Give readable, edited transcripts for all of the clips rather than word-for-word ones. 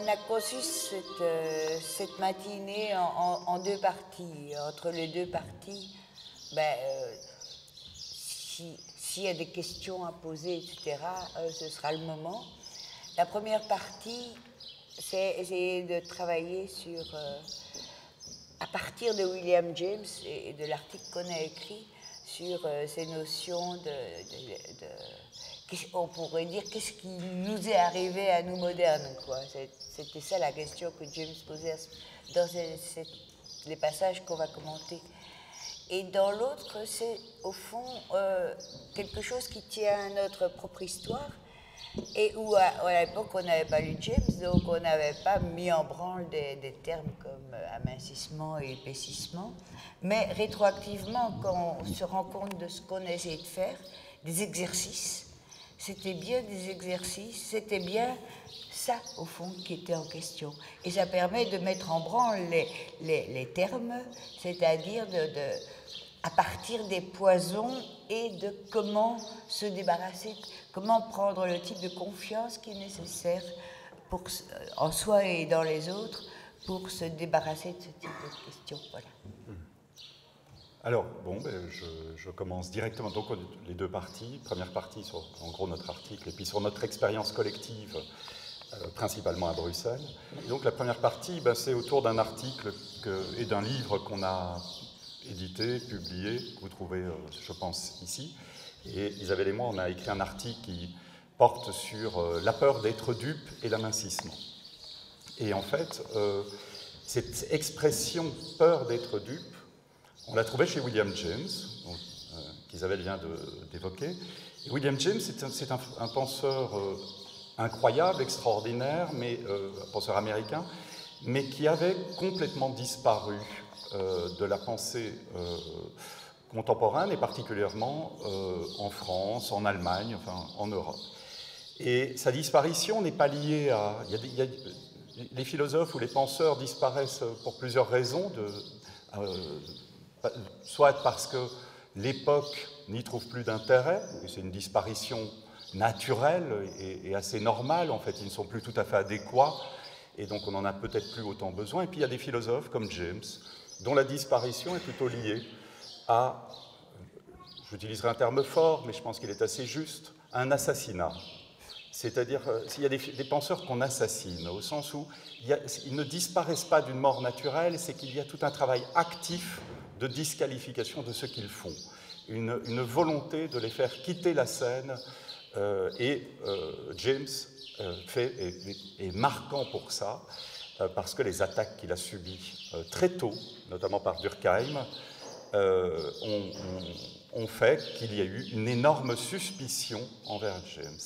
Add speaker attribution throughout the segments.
Speaker 1: on a conçu cette matinée en deux parties. Entre les deux parties, s'il y a des questions à poser, etc., ce sera le moment. La première partie, c'est essayer de travailler sur, à partir de William James et de l'article qu'on a écrit sur ces notions on pourrait dire qu'est-ce qui nous est arrivé à nous modernes, quoi. C'était ça la question que James posait dans les passages qu'on va commenter. Et dans l'autre, c'est au fond quelque chose qui tient à notre propre histoire et où à l'époque on n'avait pas lu James, donc on n'avait pas mis en branle des termes comme amincissement et épaississement, mais rétroactivement, quand on se rend compte de ce qu'on a essayé de faire, des exercices, c'était bien des exercices, c'était bien ça, au fond, qui était en question. Et ça permet de mettre en branle les termes, c'est-à-dire à partir des poisons et de comment se débarrasser, comment prendre le type de confiance qui est nécessaire en soi et dans les autres pour se débarrasser de ce type de questions. Voilà.
Speaker 2: Alors, bon, je commence directement. Donc, les deux parties. Première partie sur, en gros, notre article, et puis sur notre expérience collective, principalement à Bruxelles. Et donc, la première partie, c'est autour d'un article et d'un livre qu'on a édité, publié, que vous trouvez, je pense, ici. Et Isabelle et moi, on a écrit un article qui porte sur la peur d'être dupe et l'amincissement. Et en fait, cette expression « peur d'être dupe », on l'a trouvé chez William James, qu'Isabelle vient d'évoquer. William James, c'est un penseur incroyable, extraordinaire, mais un penseur américain, mais qui avait complètement disparu de la pensée contemporaine, et particulièrement en France, en Allemagne, enfin en Europe. Et sa disparition n'est pas liée à... les philosophes ou les penseurs disparaissent pour plusieurs raisons, soit parce que l'époque n'y trouve plus d'intérêt, et c'est une disparition naturelle et assez normale, en fait, ils ne sont plus tout à fait adéquats, et donc on n'en a peut-être plus autant besoin. Et puis il y a des philosophes comme James, dont la disparition est plutôt liée à, j'utiliserai un terme fort, mais je pense qu'il est assez juste, à un assassinat. C'est-à-dire, s'il y a des penseurs qu'on assassine, au sens où ils ne disparaissent pas d'une mort naturelle, c'est qu'il y a tout un travail actif de disqualification de ce qu'ils font, une volonté de les faire quitter la scène, et James est marquant pour ça, parce que les attaques qu'il a subies très tôt, notamment par Durkheim, ont fait qu'il y a eu une énorme suspicion envers James.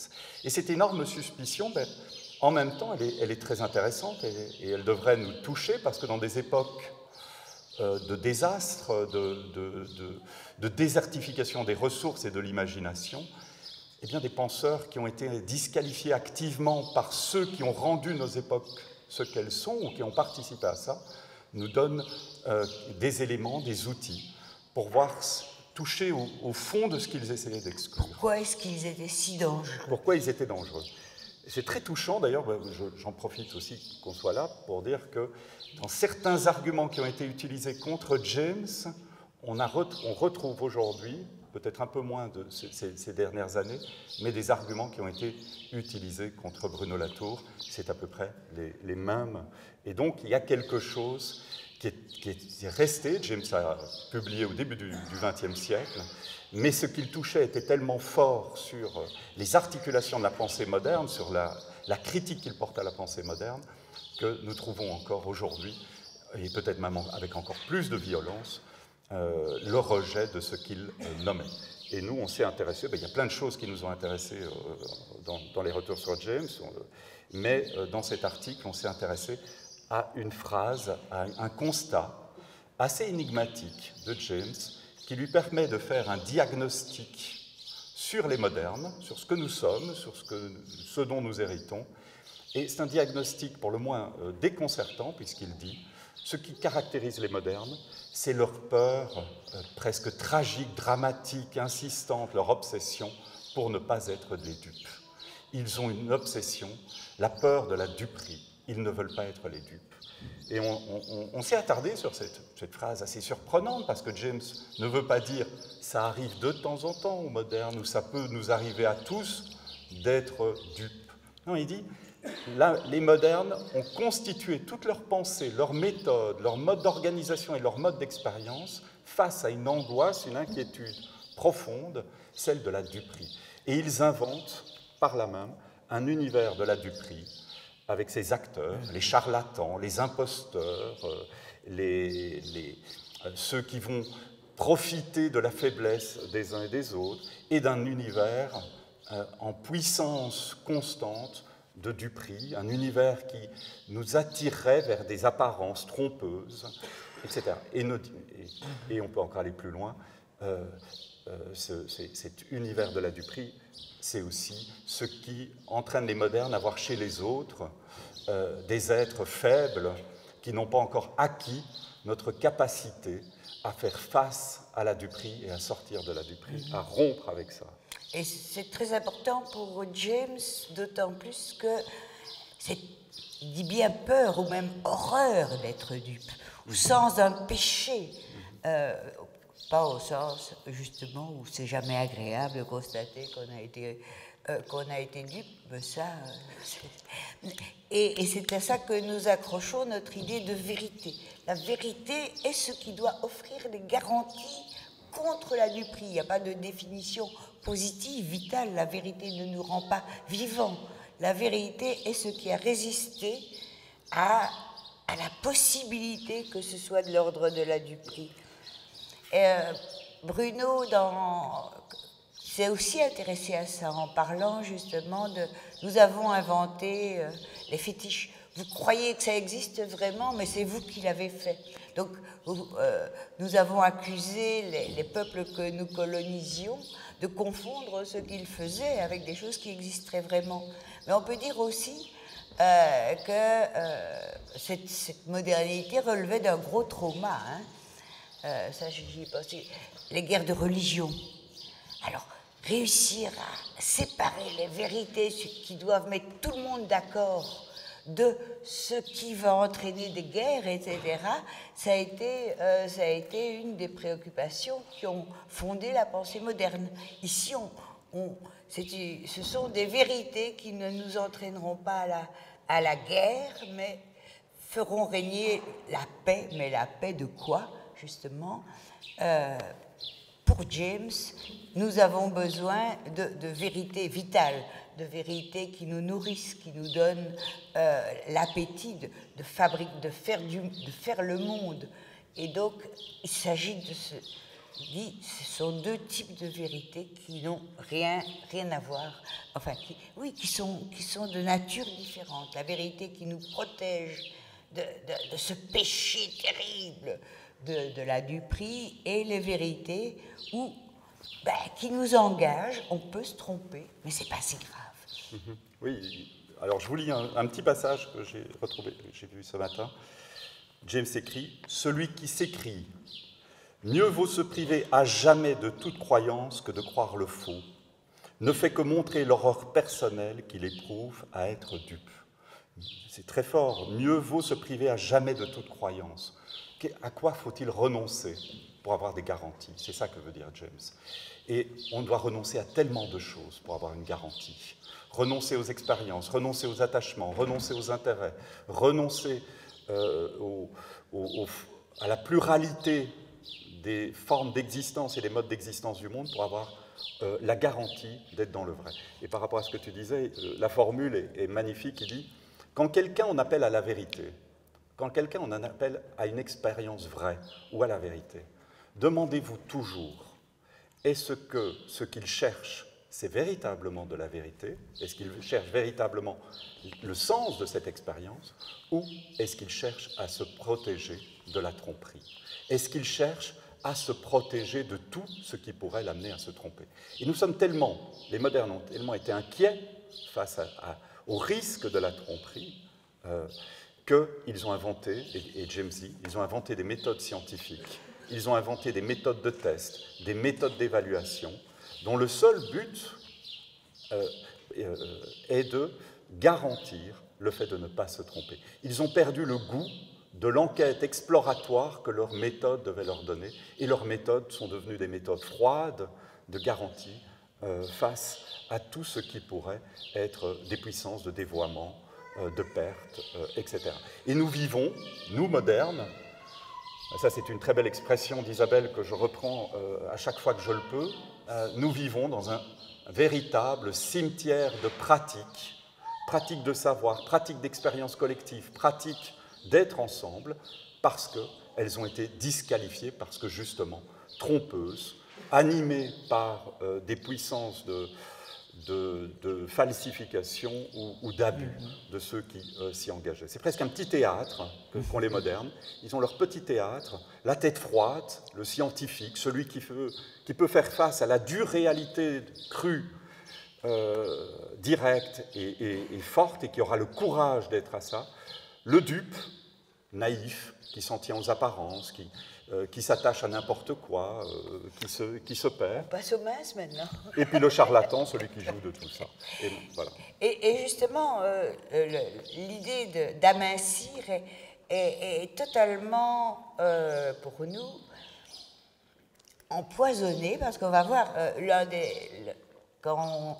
Speaker 2: Et cette énorme suspicion, en même temps, elle est très intéressante et elle devrait nous toucher, parce que dans des époques de désastre, de désertification des ressources et de l'imagination, eh bien, des penseurs qui ont été disqualifiés activement par ceux qui ont rendu nos époques ce qu'elles sont ou qui ont participé à ça, nous donnent des éléments, des outils pour toucher au fond de ce qu'ils essayaient d'exclure.
Speaker 1: Pourquoi est-ce qu'ils étaient si dangereux?
Speaker 2: Pourquoi ils étaient dangereux? C'est très touchant, d'ailleurs, j'en profite aussi qu'on soit là pour dire que dans certains arguments qui ont été utilisés contre James, on retrouve aujourd'hui, peut-être un peu moins ces dernières années, mais des arguments qui ont été utilisés contre Bruno Latour. C'est à peu près les mêmes. Et donc, il y a quelque chose qui est resté. James a publié au début du XXe siècle, mais ce qu'il touchait était tellement fort sur les articulations de la pensée moderne, sur la critique qu'il porte à la pensée moderne, que nous trouvons encore aujourd'hui, et peut-être même avec encore plus de violence, le rejet de ce qu'il nommait. Et nous, on s'est intéressé, il y a plein de choses qui nous ont intéressés dans les retours sur James, mais dans cet article, on s'est intéressé à une phrase, à un constat assez énigmatique de James, qui lui permet de faire un diagnostic sur les modernes, sur ce que nous sommes, sur ce dont nous héritons. Et c'est un diagnostic pour le moins déconcertant, puisqu'il dit « Ce qui caractérise les modernes, c'est leur peur presque tragique, dramatique, insistante, leur obsession pour ne pas être des dupes. Ils ont une obsession, la peur de la duperie. ils ne veulent pas être les dupes. Et on s'est attardé sur cette phrase assez surprenante, parce que James ne veut pas dire « ça arrive de temps en temps aux modernes » ou « ça peut nous arriver à tous d'être dupes ». Non, il dit là, les modernes ont constitué toute leur pensée, leur méthode, leur mode d'organisation et leur mode d'expérience face à une angoisse, une inquiétude profonde, celle de la duperie. Et ils inventent, par là même, un univers de la duperie, avec ses acteurs, les charlatans, les imposteurs, ceux qui vont profiter de la faiblesse des uns et des autres, et d'un univers en puissance constante de duperie, un univers qui nous attirerait vers des apparences trompeuses, etc. Et on peut encore aller plus loin. Cet univers de la duperie, c'est aussi ce qui entraîne les modernes à voir chez les autres des êtres faibles qui n'ont pas encore acquis notre capacité à faire face à la duperie et à sortir de la duperie, à rompre avec ça.
Speaker 1: Et c'est très important pour James, d'autant plus que c'est, il dit bien peur ou même horreur d'être dupe, au sens d'un péché, pas au sens justement où c'est jamais agréable de constater qu'on a été dupe, mais ça, et c'est à ça que nous accrochons notre idée de vérité. La vérité est ce qui doit offrir des garanties contre la duperie. Il n'y a pas de définition positive, vitale. La vérité ne nous rend pas vivants. La vérité est ce qui a résisté à la possibilité que ce soit de l'ordre de la duperie. Bruno s'est aussi intéressé à ça en parlant justement de... Nous avons inventé les fétiches. Vous croyez que ça existe vraiment, mais c'est vous qui l'avez fait. Donc, nous avons accusé les peuples que nous colonisions de confondre ce qu'ils faisaient avec des choses qui existeraient vraiment. Mais on peut dire aussi que cette modernité relevait d'un gros trauma. Ça, j'y ai pensé. Les guerres de religion. Alors, réussir à séparer les vérités qui doivent mettre tout le monde d'accord de ce qui va entraîner des guerres, etc., ça a été une des préoccupations qui ont fondé la pensée moderne. Ici, ce sont des vérités qui ne nous entraîneront pas à la guerre, mais feront régner la paix. Mais la paix de quoi, justement? Pour James, nous avons besoin de vérités vitales, de vérités qui nous nourrissent, qui nous donnent l'appétit de faire le monde. Et donc, il s'agit ce sont deux types de vérités qui n'ont rien à voir, enfin, qui sont de nature différente. La vérité qui nous protège de ce péché terrible de la duperie, et les vérités qui nous engagent. On peut se tromper, mais c'est pas si grave.
Speaker 2: Oui, alors je vous lis un petit passage que j'ai retrouvé, j'ai vu ce matin. James écrit « Celui qui s'écrie, mieux vaut se priver à jamais de toute croyance que de croire le faux, ne fait que montrer l'horreur personnelle qu'il éprouve à être dupe. » C'est très fort, mieux vaut se priver à jamais de toute croyance. À quoi faut-il renoncer pour avoir des garanties? C'est ça que veut dire James. Et on doit renoncer à tellement de choses pour avoir une garantie. Renoncer aux expériences, renoncer aux attachements, renoncer aux intérêts, renoncer à la pluralité des formes d'existence et des modes d'existence du monde pour avoir la garantie d'être dans le vrai. Et par rapport à ce que tu disais, la formule est magnifique, il dit « Quand quelqu'un on appelle à la vérité, quand quelqu'un on en appelle à une expérience vraie ou à la vérité, demandez-vous toujours, est-ce que ce qu'il cherche, c'est véritablement de la vérité? Est-ce qu'il cherche véritablement le sens de cette expérience? Ou est-ce qu'il cherche à se protéger de la tromperie? Est-ce qu'il cherche à se protéger de tout ce qui pourrait l'amener à se tromper? Et nous sommes tellement, les modernes ont tellement été inquiets face au risque de la tromperie, qu'ils ont inventé, et James dit, ils ont inventé des méthodes scientifiques, ils ont inventé des méthodes de test, des méthodes d'évaluation, dont le seul but est de garantir le fait de ne pas se tromper. Ils ont perdu le goût de l'enquête exploratoire que leur méthode devait leur donner, et leurs méthodes sont devenues des méthodes froides de garantie face à tout ce qui pourrait être des puissances de dévoiement, de perte, etc. Et nous vivons, nous modernes, ça c'est une très belle expression d'Isabelle que je reprends à chaque fois que je le peux, nous vivons dans un véritable cimetière de pratiques, pratiques de savoir, pratiques d'expérience collective, pratiques d'être ensemble, parce qu'elles ont été disqualifiées, parce que justement trompeuses, animées par des puissances de falsification ou d'abus de ceux qui s'y engageaient. C'est presque un petit théâtre qu'ont les modernes. Ils ont leur petit théâtre, la tête froide, le scientifique, celui qui peut faire face à la dure réalité crue, directe et forte, et qui aura le courage d'être à ça. Le dupe, naïf, qui s'en tient aux apparences, qui s'attache à n'importe quoi, qui se perd.
Speaker 1: On passe aux minces maintenant.
Speaker 2: Et puis le charlatan, celui qui joue de tout ça. Et, voilà.
Speaker 1: Et justement, l'idée d'amincir est totalement, pour nous, empoisonnée, parce qu'on va voir, quand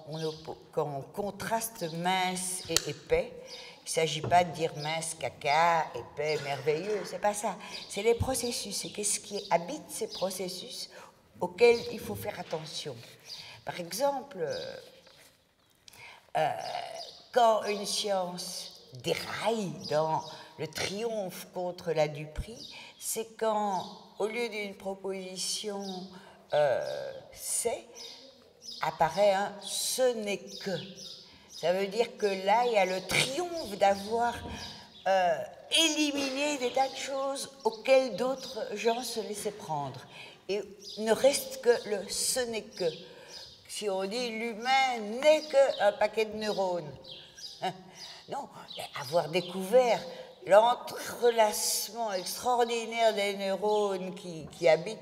Speaker 1: on contraste mince et épais, il ne s'agit pas de dire mince, caca, épais, merveilleux, c'est pas ça. C'est les processus, c'est qu'est-ce qui habite ces processus auxquels il faut faire attention. Par exemple, quand une science déraille dans le triomphe contre la duperie, c'est quand, au lieu d'une proposition c'est, apparaît un ce n'est que. Ça veut dire que là, il y a le triomphe d'avoir éliminé des tas de choses auxquelles d'autres gens se laissaient prendre. Et il ne reste que le ce n'est que. Si on dit l'humain n'est qu'un paquet de neurones. Non, avoir découvert l'entrelacement extraordinaire des neurones qui habitent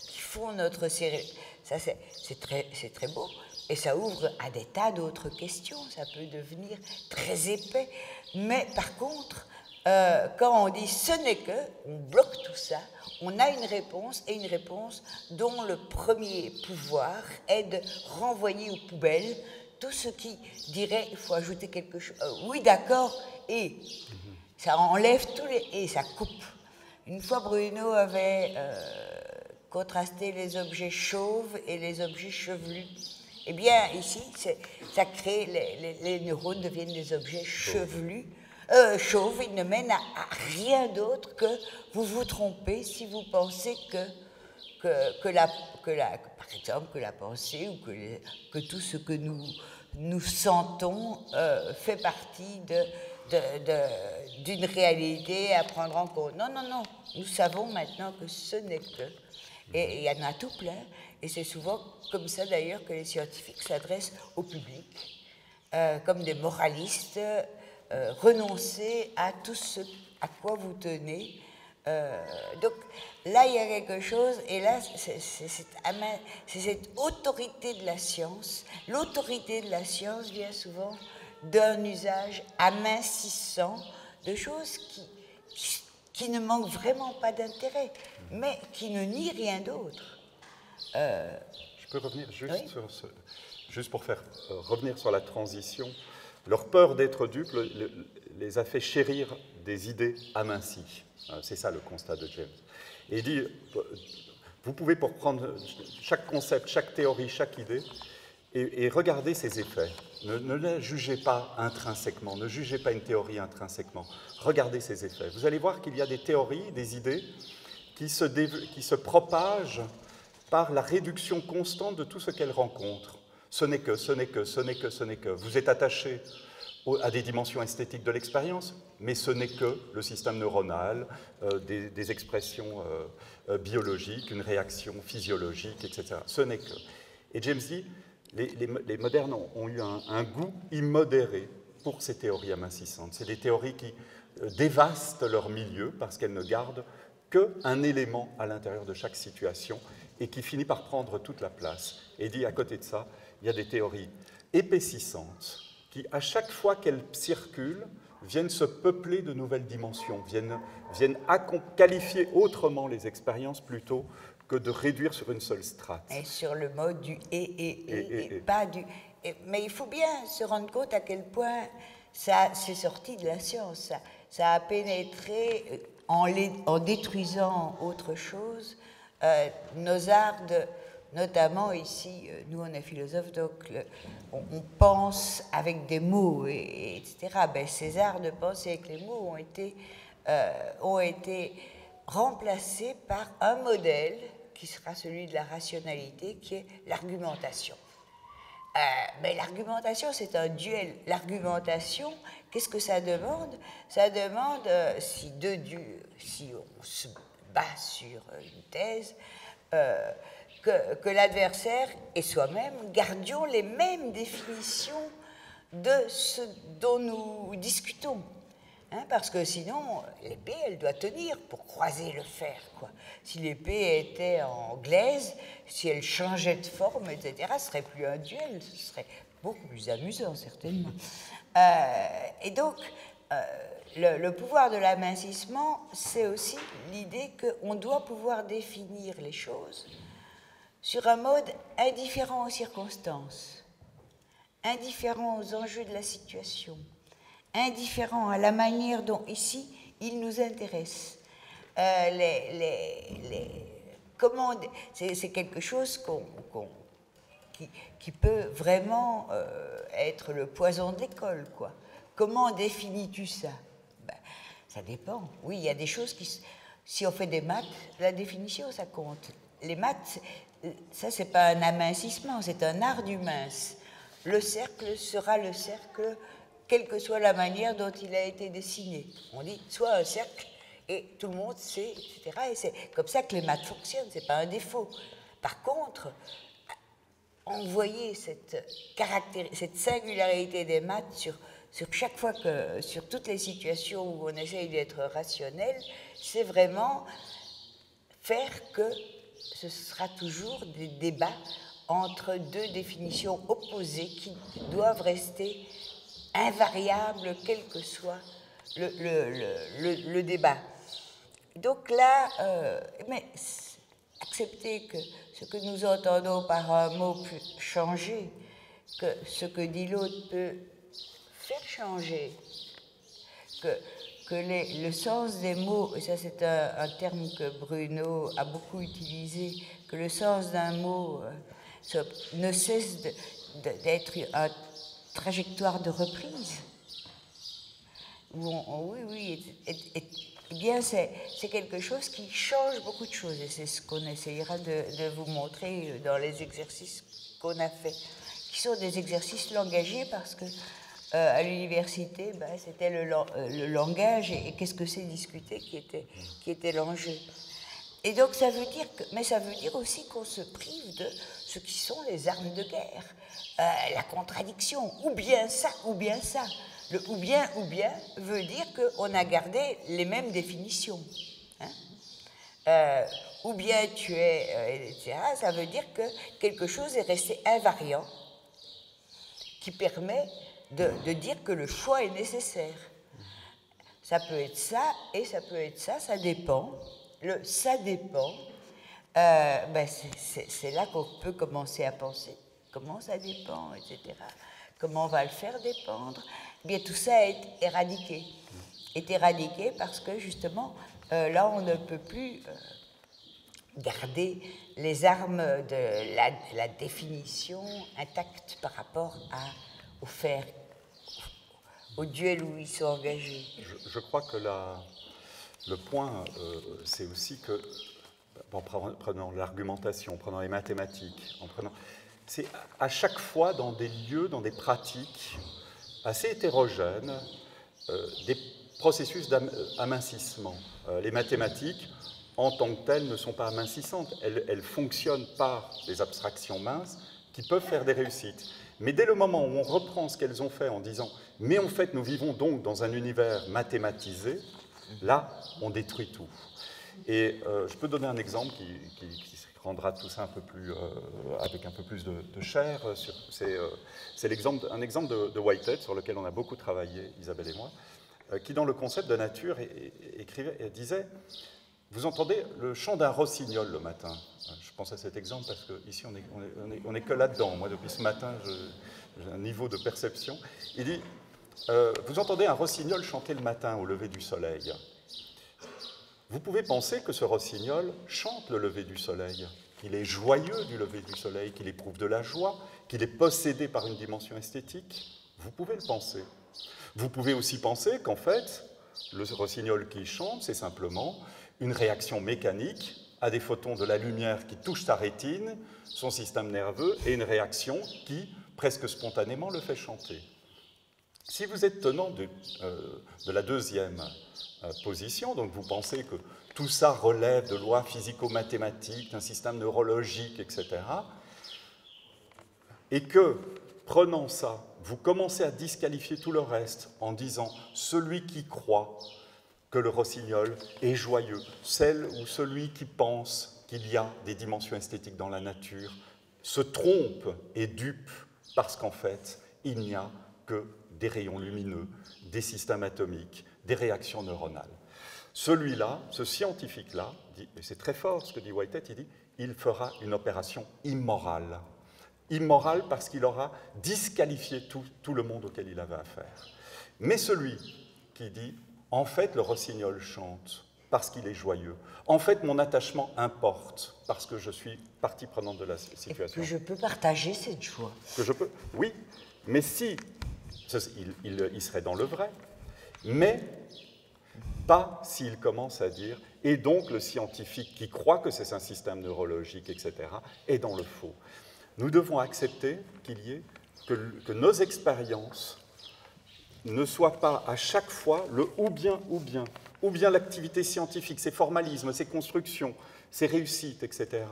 Speaker 1: qui font notre cerveau, ça c'est très beau. Et ça ouvre à des tas d'autres questions, ça peut devenir très épais. Mais par contre, quand on dit ce n'est que, on bloque tout ça, on a une réponse, et une réponse dont le premier pouvoir est de renvoyer aux poubelles tout ce qui dirait il faut ajouter quelque chose. Oui, d'accord, et ça enlève et ça coupe. Une fois, Bruno avait contrasté les objets chauves et les objets chevelus. Eh bien, ici, ça crée, les neurones deviennent des objets chevelus, chauves. Ils ne mènent à rien d'autre que vous vous trompez si vous pensez par exemple, que la pensée ou que tout ce que nous sentons fait partie d'une réalité à prendre en compte. Non, non, non. Nous savons maintenant que ce n'est que. Et il y en a tout plein. Et c'est souvent comme ça, d'ailleurs, que les scientifiques s'adressent au public, comme des moralistes, renoncez à tout ce à quoi vous tenez. Donc là, il y a quelque chose, et là, c'est cette autorité de la science. L'autorité de la science vient souvent d'un usage amincissant de choses qui ne manquent vraiment pas d'intérêt, mais qui ne nient rien d'autre.
Speaker 2: Je peux revenir juste
Speaker 1: oui.
Speaker 2: sur juste pour faire revenir sur la transition. Leur peur d'être dupes les a fait chérir des idées amincies. C'est ça le constat de James. Et il dit, vous pouvez pour prendre chaque concept, chaque théorie, chaque idée, et regarder ses effets. Ne la jugez pas intrinsèquement, ne jugez pas une théorie intrinsèquement. Regardez ses effets. Vous allez voir qu'il y a des théories, des idées qui se propagent par la réduction constante de tout ce qu'elles rencontrent. Ce n'est que, ce n'est que, ce n'est que, ce n'est que. Vous êtes attaché à des dimensions esthétiques de l'expérience, mais ce n'est que le système neuronal, des expressions biologiques, une réaction physiologique, etc. Ce n'est que. Et James dit, les modernes ont eu un goût immodéré pour ces théories amincissantes. C'est des théories qui dévastent leur milieu parce qu'elles ne gardent qu'un élément à l'intérieur de chaque situation et qui finit par prendre toute la place. Et dit, à côté de ça, il y a des théories épaississantes, qui, à chaque fois qu'elles circulent, viennent se peupler de nouvelles dimensions, viennent qualifier autrement les expériences plutôt que de réduire sur une seule strate.
Speaker 1: Et sur le mode du et pas du... mais il faut bien se rendre compte à quel point ça c'est sorti de la science. Ça a pénétré en détruisant autre chose. Nos arts, notamment ici, nous on est philosophes, donc on pense avec des mots, etc. Ben, ces arts de penser avec les mots ont été remplacés par un modèle qui sera celui de la rationalité, qui est l'argumentation. Mais l'argumentation, c'est un duel. L'argumentation, qu'est-ce que ça demande? Ça demande, si on se bat sur une thèse, que l'adversaire et soi-même gardions les mêmes définitions de ce dont nous discutons. Hein, parce que sinon, l'épée, elle doit tenir pour croiser le fer, quoi. Si l'épée était en glaise, si elle changeait de forme, etc., ce ne serait plus un duel, ce serait beaucoup plus amusant, certainement. Et donc, le pouvoir de l'amincissement, c'est aussi l'idée qu'on doit pouvoir définir les choses sur un mode indifférent aux circonstances, indifférent aux enjeux de la situation, indifférent à la manière dont, ici, il nous intéresse. C'est quelque chose qui peut vraiment être le poison de l'école, quoi. Comment définis-tu ça? Ben, ça dépend. Oui, il y a des choses qui... Si on fait des maths, la définition, ça compte. Les maths, ça, c'est pas un amincissement, c'est un art du mince. Le cercle sera le cercle quelle que soit la manière dont il a été dessiné. On dit soit un cercle, et tout le monde sait, etc. Et c'est comme ça que les maths fonctionnent, c'est pas un défaut. Par contre, envoyer cette singularité des maths sur chaque fois sur toutes les situations où on essaye d'être rationnel, c'est vraiment faire que ce sera toujours des débats entre deux définitions opposées qui doivent rester invariable, quel que soit le débat. Donc là, mais accepter que ce que nous entendons par un mot peut changer, que ce que dit l'autre peut faire changer, que le sens des mots, et ça c'est un terme que Bruno a beaucoup utilisé, que le sens d'un mot ne cesse d'être un trajectoire de reprise. Oui, eh bien c'est quelque chose qui change beaucoup de choses, et c'est ce qu'on essayera de vous montrer dans les exercices qu'on a faits, qui sont des exercices langagiers, parce que à l'université, c'était le langage, et qu'est-ce que c'est discuter qui était l'enjeu. Et donc ça veut dire mais ça veut dire aussi qu'on se prive de ce qui sont les armes de guerre, la contradiction, ou bien ça, ou bien ça. Le ou bien veut dire qu'on a gardé les mêmes définitions. Hein? Ou bien tu es, etc. Ça veut dire que quelque chose est resté invariant, qui permet de dire que le choix est nécessaire. Ça peut être ça et ça peut être ça, ça dépend. Le ça dépend, c'est là qu'on peut commencer à penser. Comment ça dépend, etc. Comment on va le faire dépendre? Eh bien, tout ça est éradiqué. Est éradiqué parce que, justement, là, on ne peut plus garder les armes de la définition intactes par rapport au faire, au duel où ils sont engagés.
Speaker 2: Je crois que le point, c'est aussi que, en prenant l'argumentation, en prenant les mathématiques, c'est à chaque fois dans des lieux, dans des pratiques assez hétérogènes, des processus d'amincissement. Les mathématiques, en tant que telles, ne sont pas amincissantes. Elles fonctionnent par des abstractions minces qui peuvent faire des réussites. Mais dès le moment où on reprend ce qu'elles ont fait en disant « mais en fait, nous vivons donc dans un univers mathématisé », là, on détruit tout. Et je peux donner un exemple qui rendra tout ça un peu plus, avec un peu plus de chair. C'est un exemple de Whitehead sur lequel on a beaucoup travaillé, Isabelle et moi, qui dans le concept de nature disait « Vous entendez le chant d'un rossignol le matin ?» Je pense à cet exemple parce qu'ici on est que là-dedans. Moi depuis ce matin j'ai un niveau de perception. Il dit « Vous entendez un rossignol chanter le matin au lever du soleil. Vous pouvez penser que ce rossignol chante le lever du soleil, qu'il est joyeux du lever du soleil, qu'il éprouve de la joie, qu'il est possédé par une dimension esthétique. Vous pouvez le penser. Vous pouvez aussi penser qu'en fait, le rossignol qui chante, c'est simplement une réaction mécanique à des photons de la lumière qui touchent sa rétine, son système nerveux, et une réaction qui, presque spontanément, le fait chanter. Si vous êtes tenant de la deuxième position, donc vous pensez que tout ça relève de lois physico-mathématiques, d'un système neurologique, etc., et que, prenant ça, vous commencez à disqualifier tout le reste en disant « celui qui croit que le rossignol est joyeux, celle ou celui qui pense qu'il y a des dimensions esthétiques dans la nature, se trompe et dupe parce qu'en fait, il n'y a que des rayons lumineux, des systèmes atomiques, des réactions neuronales. » Celui-là, ce scientifique-là, et c'est très fort ce que dit Whitehead, il dit « il fera une opération immorale ». Immoral parce qu'il aura disqualifié tout le monde auquel il avait affaire. Mais celui qui dit « en fait, le rossignol chante parce qu'il est joyeux. En fait, mon attachement importe parce que je suis partie prenante de la situation. »
Speaker 1: Et que je peux partager cette joie.
Speaker 2: Que je peux, oui, mais si, il serait dans le vrai, mais pas s'il commence à dire « et donc le scientifique qui croit que c'est un système neurologique, etc., est dans le faux ». Nous devons accepter que nos expériences ne soient pas à chaque fois le ou bien l'activité scientifique, ses formalismes, ses constructions, ses réussites, etc.,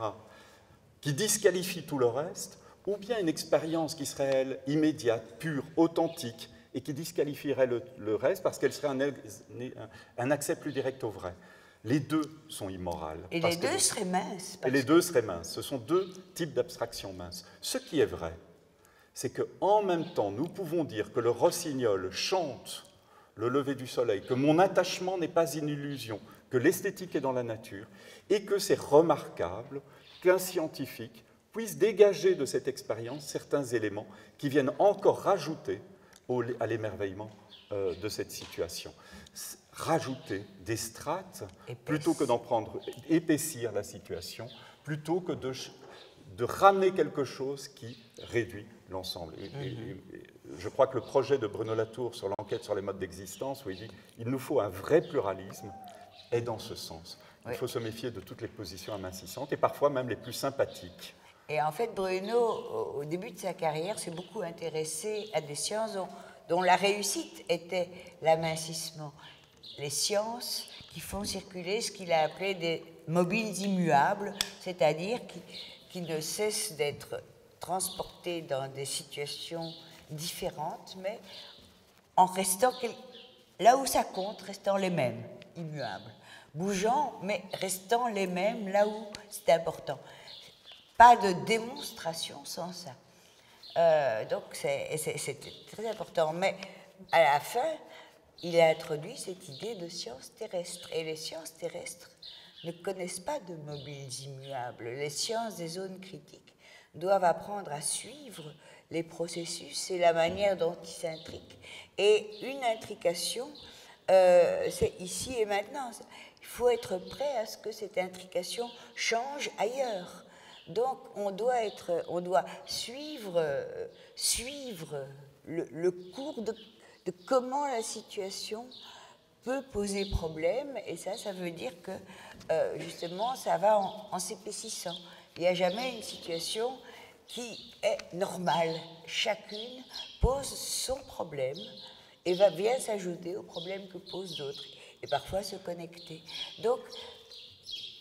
Speaker 2: qui disqualifient tout le reste, ou bien une expérience qui serait, elle, immédiate, pure, authentique, et qui disqualifierait le reste parce qu'elle serait un accès plus direct au vrai. Les deux sont immorales.
Speaker 1: Et les deux seraient minces.
Speaker 2: Et les deux seraient minces. Ce sont deux types d'abstractions minces. Ce qui est vrai, c'est qu'en même temps, nous pouvons dire que le rossignol chante le lever du soleil, que mon attachement n'est pas une illusion, que l'esthétique est dans la nature, et que c'est remarquable qu'un scientifique puisse dégager de cette expérience certains éléments qui viennent encore rajouter à l'émerveillement de cette situation. Rajouter des strates, plutôt que d'en prendre, épaissir la situation, plutôt que de ramener quelque chose qui réduit l'ensemble. Et je crois que le projet de Bruno Latour sur l'enquête sur les modes d'existence, où il dit « il nous faut un vrai pluralisme », est dans ce sens. Il faut se méfier de toutes les positions amincissantes, et parfois même les plus sympathiques.
Speaker 1: Et en fait, Bruno, au début de sa carrière, s'est beaucoup intéressé à des sciences dont la réussite était l'amincissement. Les sciences qui font circuler ce qu'il a appelé des mobiles immuables, c'est-à-dire qui ne cessent d'être transportés dans des situations différentes, mais en restant là où ça compte, restant les mêmes, immuables. Bougeant, mais restant les mêmes là où c'est important. Pas de démonstration sans ça. Donc c'était très important. Mais à la fin, il a introduit cette idée de sciences terrestres. Et les sciences terrestres ne connaissent pas de mobiles immuables. Les sciences des zones critiques doivent apprendre à suivre les processus et la manière dont ils s'intriquent. Et une intrication, c'est ici et maintenant. Il faut être prêt à ce que cette intrication change ailleurs. Donc, on doit suivre le cours de comment la situation peut poser problème, et ça veut dire que, justement, ça va en s'épaississant. Il n'y a jamais une situation qui est normale. Chacune pose son problème et va bien s'ajouter aux problèmes que posent d'autres, et parfois se connecter. Donc,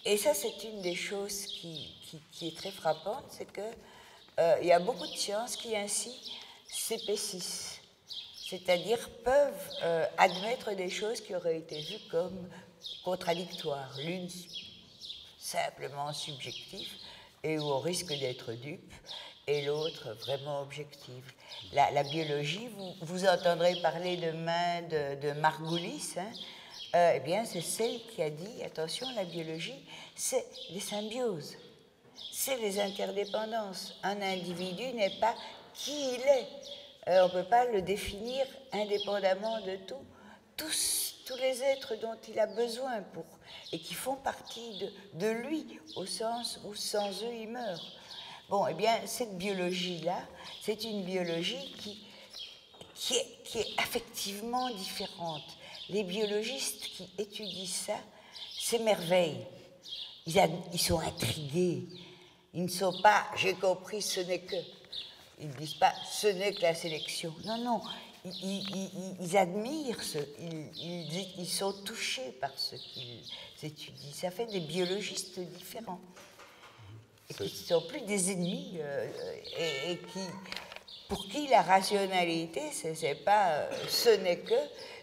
Speaker 1: et ça, c'est une des choses qui est très frappante, c'est qu'il y a beaucoup de sciences qui ainsi s'épaississent, c'est-à-dire peuvent admettre des choses qui auraient été vues comme contradictoires, l'une simplement subjective, et où on risque d'être dupe, et l'autre vraiment objective. La biologie, vous entendrez parler demain de Margulis, hein, eh bien c'est celle qui a dit, attention, la biologie, c'est les symbioses, c'est les interdépendances. Un individu n'est pas qui il est. On ne peut pas le définir indépendamment de tout. Tous les êtres dont il a besoin et qui font partie de lui, au sens où sans eux il meurt. Bon, eh bien, cette biologie-là, c'est une biologie qui est affectivement différente. Les biologistes qui étudient ça s'émerveillent. Ils sont intrigués. Ils ne sont pas, j'ai compris, ce n'est que. Ils ne disent pas, ce n'est que la sélection. Non, non, ils admirent, ils sont touchés par ce qu'ils étudient. Ça fait des biologistes différents. Et qui ne sont plus des ennemis, et pour qui la rationalité, c'est pas ce n'est que,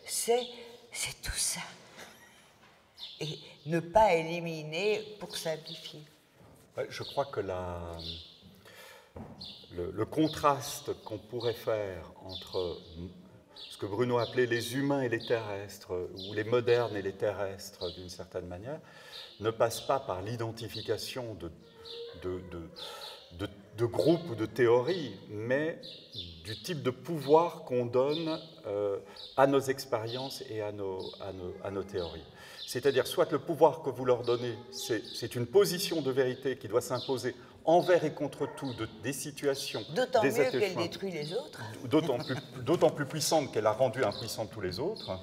Speaker 1: c'est tout ça. Et ne pas éliminer pour simplifier.
Speaker 2: Je crois que le contraste qu'on pourrait faire entre ce que Bruno appelait les humains et les terrestres, ou les modernes et les terrestres d'une certaine manière, ne passe pas par l'identification de groupes ou de théories, mais du type de pouvoir qu'on donne à nos expériences et à nos théories. C'est-à-dire, soit le pouvoir que vous leur donnez, c'est une position de vérité qui doit s'imposer envers et contre tout des situations,
Speaker 1: d'autant mieux qu'elle détruit les autres.
Speaker 2: D'autant plus puissante qu'elle a rendu impuissants tous les autres.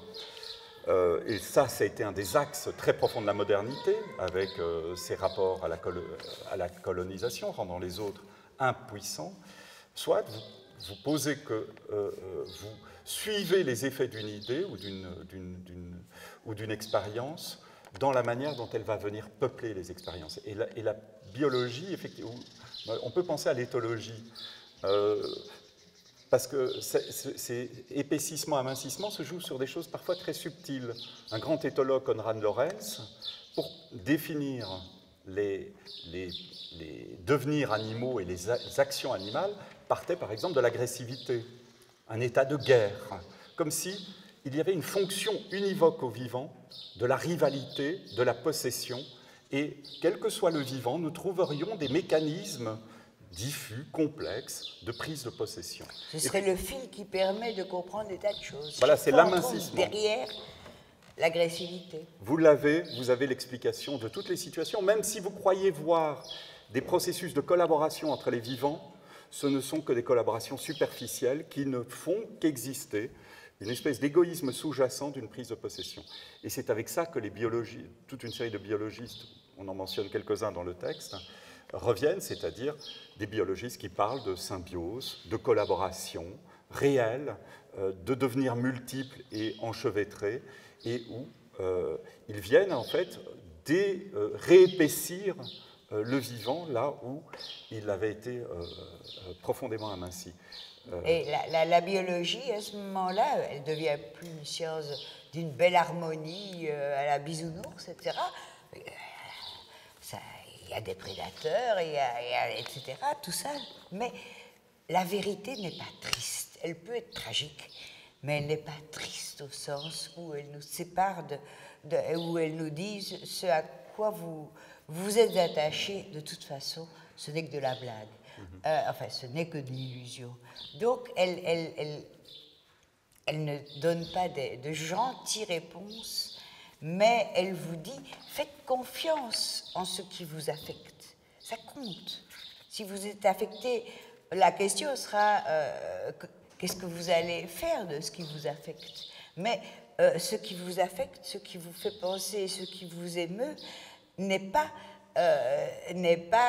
Speaker 2: Et ça a été un des axes très profonds de la modernité, avec ses rapports à la colonisation, rendant les autres impuissants. Soit vous posez que vous suivez les effets d'une idée ou d'une expérience dans la manière dont elle va venir peupler les expériences. Et la biologie, effectivement, on peut penser à l'éthologie, parce que ces épaississements, amincissements se jouent sur des choses parfois très subtiles. Un grand éthologue, Konrad Lorenz, pour définir les devenirs animaux et les actions animales, partait par exemple de l'agressivité, un état de guerre, comme si il y avait une fonction univoque au vivant de la rivalité, de la possession, et quel que soit le vivant, nous trouverions des mécanismes diffus, complexes, de prise de possession.
Speaker 1: Ce serait le fil qui permet de comprendre des tas de choses.
Speaker 2: Voilà, c'est l'amincissement.
Speaker 1: Derrière l'agressivité.
Speaker 2: Vous avez l'explication de toutes les situations, même si vous croyez voir des processus de collaboration entre les vivants, ce ne sont que des collaborations superficielles qui ne font qu'exister une espèce d'égoïsme sous-jacent d'une prise de possession. Et c'est avec ça que toute une série de biologistes, on en mentionne quelques-uns dans le texte, reviennent, c'est-à-dire des biologistes qui parlent de symbiose, de collaboration réelle, de devenir multiples et enchevêtrés, et où ils viennent en fait réépaissir le vivant là où il avait été profondément aminci.
Speaker 1: Et la biologie, à ce moment-là, elle devient plus une science d'une belle harmonie à la bisounours, etc. Il y a des prédateurs, etc., tout ça. Mais la vérité n'est pas triste. Elle peut être tragique, mais elle n'est pas triste au sens où elle nous sépare où elle nous dit ce à quoi vous êtes attachés, de toute façon, ce n'est que de la blague. Enfin, ce n'est que de l'illusion. Donc, elle ne donne pas de gentilles réponses, mais elle vous dit, faites confiance en ce qui vous affecte. Ça compte. Si vous êtes affecté, la question sera, qu'est-ce que vous allez faire de ce qui vous affecte? Mais ce qui vous affecte, ce qui vous fait penser, ce qui vous émeut, n'est pas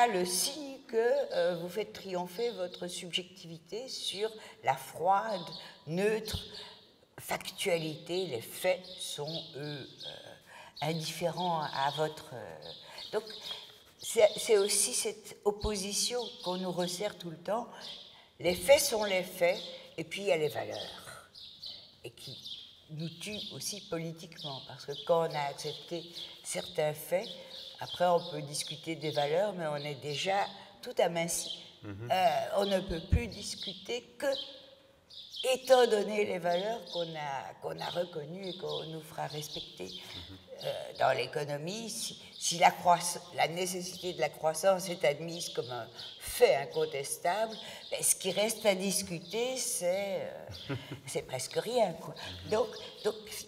Speaker 1: le signe que vous faites triompher votre subjectivité sur la froide, neutre factualité. Les faits sont, eux, indifférents à votre... Donc, c'est aussi cette opposition qu'on nous resserre tout le temps. Les faits sont les faits, et puis il y a les valeurs, et qui nous tuent aussi politiquement, parce que quand on a accepté certains faits, Après, on peut discuter des valeurs, mais on est déjà tout aminci. On ne peut plus discuter que étant donné les valeurs qu'on a reconnues et qu'on nous fera respecter. Dans l'économie, si la nécessité de la croissance est admise comme un fait incontestable, ben, ce qui reste à discuter, c'est presque rien, quoi. Donc,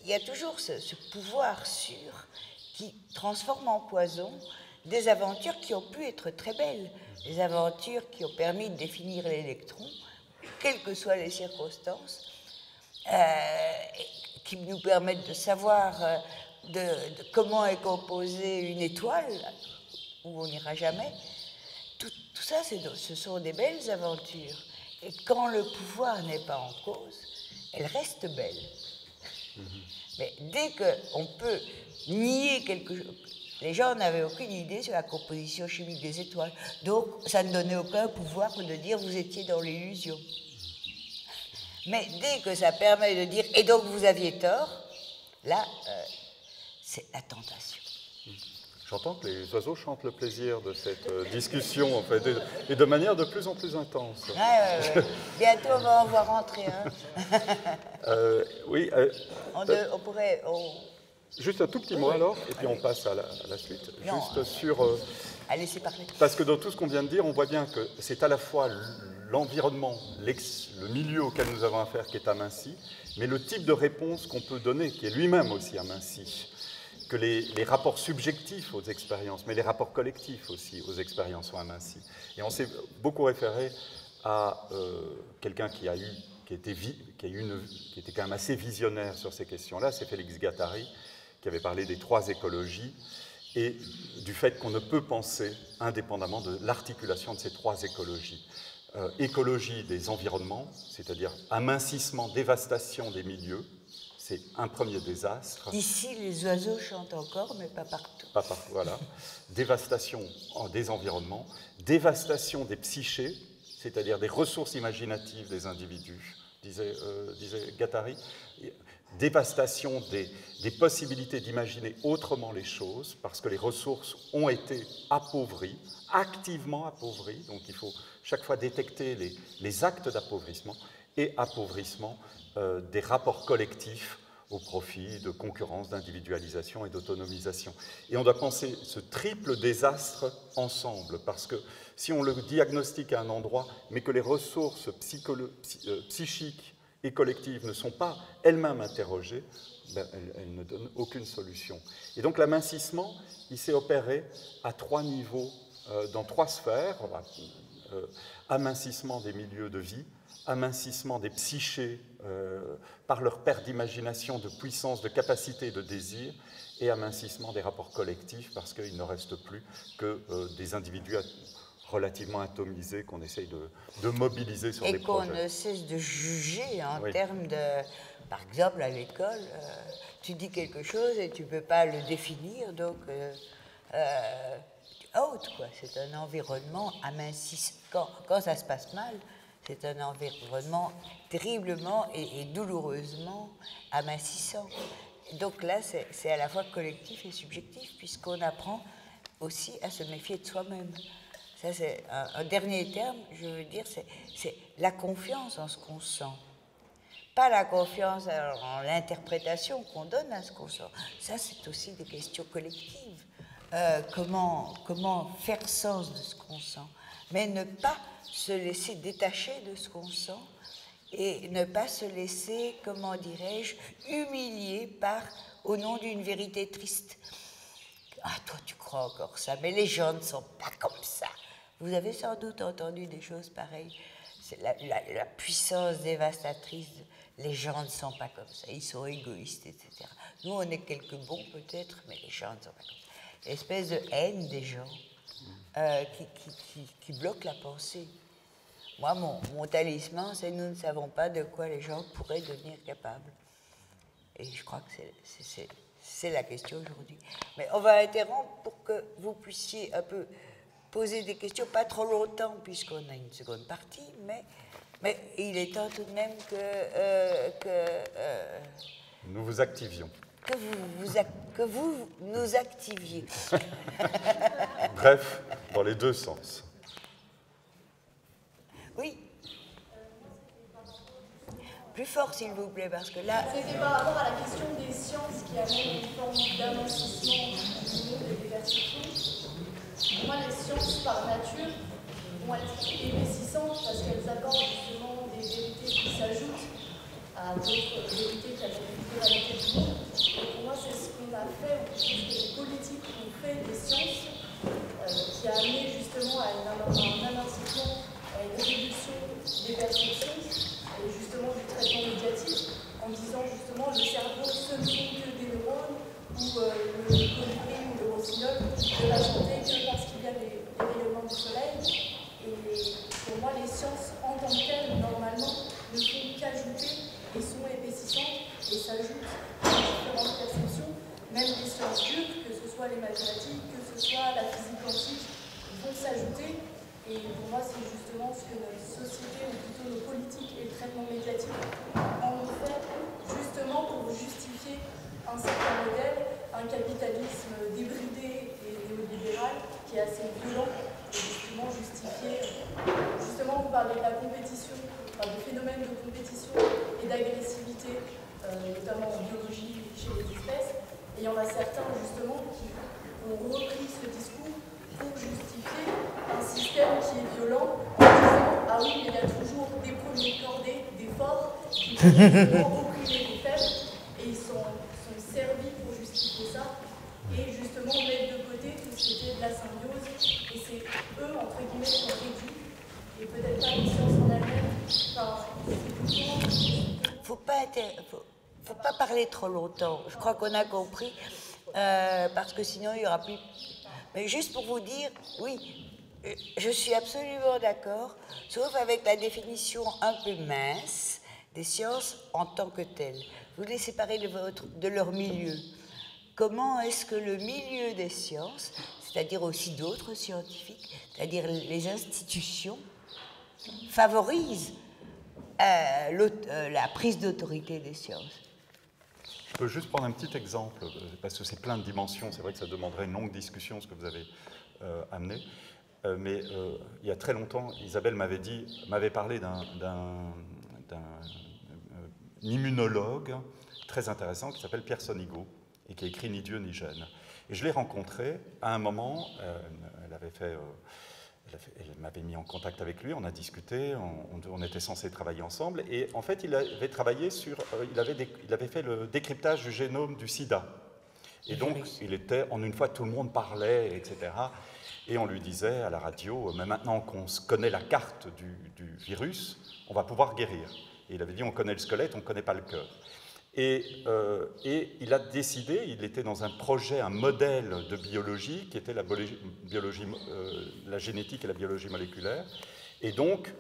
Speaker 1: il y a toujours ce pouvoir sûr qui transforme en poison des aventures qui ont pu être très belles, des aventures qui ont permis de définir l'électron, quelles que soient les circonstances, qui nous permettent de savoir de comment est composée une étoile, où on n'ira jamais. Tout ça, ce sont des belles aventures. Et quand le pouvoir n'est pas en cause, elles restent belles. Mais dès qu'on peut nier quelque chose, les gens n'avaient aucune idée sur la composition chimique des étoiles. Donc, ça ne donnait aucun pouvoir de dire vous étiez dans l'illusion. Mais dès que ça permet de dire et donc vous aviez tort, là, c'est la tentation.
Speaker 2: J'entends que les oiseaux chantent le plaisir de cette discussion, en fait, et de manière de plus en plus intense.
Speaker 1: Ouais. Bientôt, on va en voir rentrer.
Speaker 2: Oui.
Speaker 1: On pourrait...
Speaker 2: Juste un tout petit mot alors, et puis on passe à la suite.
Speaker 1: Non,
Speaker 2: juste sur...
Speaker 1: allez, c'est parfait.
Speaker 2: Parce que dans tout ce qu'on vient de dire, on voit bien que c'est à la fois l'environnement, le milieu auquel nous avons affaire qui est aminci, mais le type de réponse qu'on peut donner, qui est lui-même aussi aminci. Que les rapports subjectifs aux expériences, mais les rapports collectifs aussi aux expériences sont amincis. Et on s'est beaucoup référé à quelqu'un qui était quand même assez visionnaire sur ces questions-là, c'est Félix Guattari, qui avait parlé des 3 écologies et du fait qu'on ne peut penser indépendamment de l'articulation de ces 3 écologies. Écologie des environnements, c'est-à-dire amincissement, dévastation des milieux, c'est un premier désastre.
Speaker 1: Ici, les oiseaux chantent encore, mais pas partout.
Speaker 2: Pas partout, voilà. Dévastation des environnements, dévastation des psychés, c'est-à-dire des ressources imaginatives des individus, disait Guattari. Dévastation des possibilités d'imaginer autrement les choses, parce que les ressources ont été appauvries, activement appauvries, donc il faut chaque fois détecter les actes d'appauvrissement, et appauvrissement des rapports collectifs au profit de concurrence, d'individualisation et d'autonomisation. Et on doit penser ce triple désastre ensemble, parce que si on le diagnostique à un endroit, mais que les ressources psychiques et collectives ne sont pas elles-mêmes interrogées, ben, elles ne donnent aucune solution. Et donc l'amincissement, il s'est opéré à 3 niveaux, dans 3 sphères. Amincissement des milieux de vie, amincissement des psychés par leur perte d'imagination, de puissance, de capacité, de désir, et amincissement des rapports collectifs parce qu'il ne reste plus que des individus relativement atomisés qu'on essaye de mobiliser sur des projets.
Speaker 1: Et qu'on ne cesse de juger en termes de... Par exemple, à l'école, tu dis quelque chose et tu ne peux pas le définir, donc... quoi. C'est un environnement amincissant. Quand ça se passe mal, c'est un environnement terriblement et douloureusement amincissant. Donc là, c'est à la fois collectif et subjectif, puisqu'on apprend aussi à se méfier de soi-même. Ça, c'est un dernier terme, je veux dire, c'est la confiance en ce qu'on sent. Pas la confiance en l'interprétation qu'on donne à ce qu'on sent. Ça, c'est aussi des questions collectives. Comment faire sens de ce qu'on sent, mais ne pas se laisser détacher de ce qu'on sent et ne pas se laisser, comment dirais-je, humilier au nom d'une vérité triste. Ah, toi, tu crois encore ça, mais les gens ne sont pas comme ça. Vous avez sans doute entendu des choses pareilles. C'est la puissance dévastatrice. Les gens ne sont pas comme ça, ils sont égoïstes, etc. Nous, on est quelques bons peut-être, mais les gens ne sont pas comme ça. Espèce de haine des gens qui bloque la pensée. Moi, mon talisman, c'est nous ne savons pas de quoi les gens pourraient devenir capables. Et je crois que c'est la question aujourd'hui. Mais on va interrompre pour que vous puissiez un peu poser des questions, pas trop longtemps, puisqu'on a une seconde partie, mais il est temps tout de même que
Speaker 2: nous vous activions.
Speaker 1: que vous nous activiez.
Speaker 2: Bref, dans les deux sens.
Speaker 1: Oui. Plus fort, s'il vous plaît, parce que là...
Speaker 3: C'était par rapport à la question des sciences qui amènent une forme d'amincissement du monde et des perceptions. Pour moi, les sciences, par nature, vont être épaississantes parce qu'elles apportent justement des vérités qui s'ajoutent à d'autres vérités qui amènent une pluralité du monde. Et pour moi, c'est ce qu'on a fait, ou ce que les politiques ont fait des sciences, qui a amené justement à un amincissement, à une réduction des perceptions, et justement du traitement médiatique, en disant justement le cerveau, ce ne sont que des neurones, ou le colibri ou le rossignol ne va chanter que parce qu'il y a des rayonnements du soleil. Et pour moi, les sciences en tant que telles, normalement, ne font qu'ajouter et sont épaississantes et s'ajoutent à différentes perceptions, même les sciences dures, que ce soit les mathématiques, que ce soit la physique quantique, vont s'ajouter. Et pour moi, c'est justement ce que notre société, ou plutôt nos politiques et le traitement médiatique, en ont fait, justement pour justifier un certain modèle, un capitalisme débridé et néolibéral qui est assez violent, et justement justifier. Justement, vous parlez de la compétition, enfin, du phénomène de compétition et d'agressivité, notamment en biologie chez les espèces. Et il y en a certains, justement, qui ont repris ce discours pour justifier un système qui est violent en disant « Ah oui, mais il y a toujours des premiers cordés, des forts, qui vont justement opprimer les faibles, et ils sont servis pour justifier ça, et justement mettre de côté tout ce qui était de la symbiose, et c'est eux, entre guillemets, qui ont réduit, et peut-être pas les sciences en elles-mêmes,
Speaker 1: Faut pas parler trop longtemps, je crois qu'on a compris, parce que sinon il y aura plus... Mais juste pour vous dire, oui, je suis absolument d'accord, sauf avec la définition un peu mince des sciences en tant que telles. Vous les séparez de leur milieu. Comment est-ce que le milieu des sciences, c'est-à-dire aussi d'autres scientifiques, c'est-à-dire les institutions, favorise la prise d'autorité des sciences?
Speaker 2: Je peux juste prendre un petit exemple, parce que c'est plein de dimensions, c'est vrai que ça demanderait une longue discussion, ce que vous avez amené, mais il y a très longtemps, Isabelle m'avait parlé d'un immunologue très intéressant qui s'appelle Pierre Sonigo, et qui a écrit Ni Dieu ni gêne. Et je l'ai rencontré à un moment, elle m'avait mis en contact avec lui, on a discuté, on était censés travailler ensemble, et en fait, il avait travaillé sur, il avait fait le décryptage du génome du sida. Et donc, il était, en une fois, tout le monde parlait, etc. Et on lui disait à la radio, mais maintenant qu'on connaît la carte du virus, on va pouvoir guérir. Et il avait dit, on connaît le squelette, on ne connaît pas le cœur. Et il a décidé, il était dans un projet, un modèle de biologie qui était la génétique et la biologie moléculaire, et donc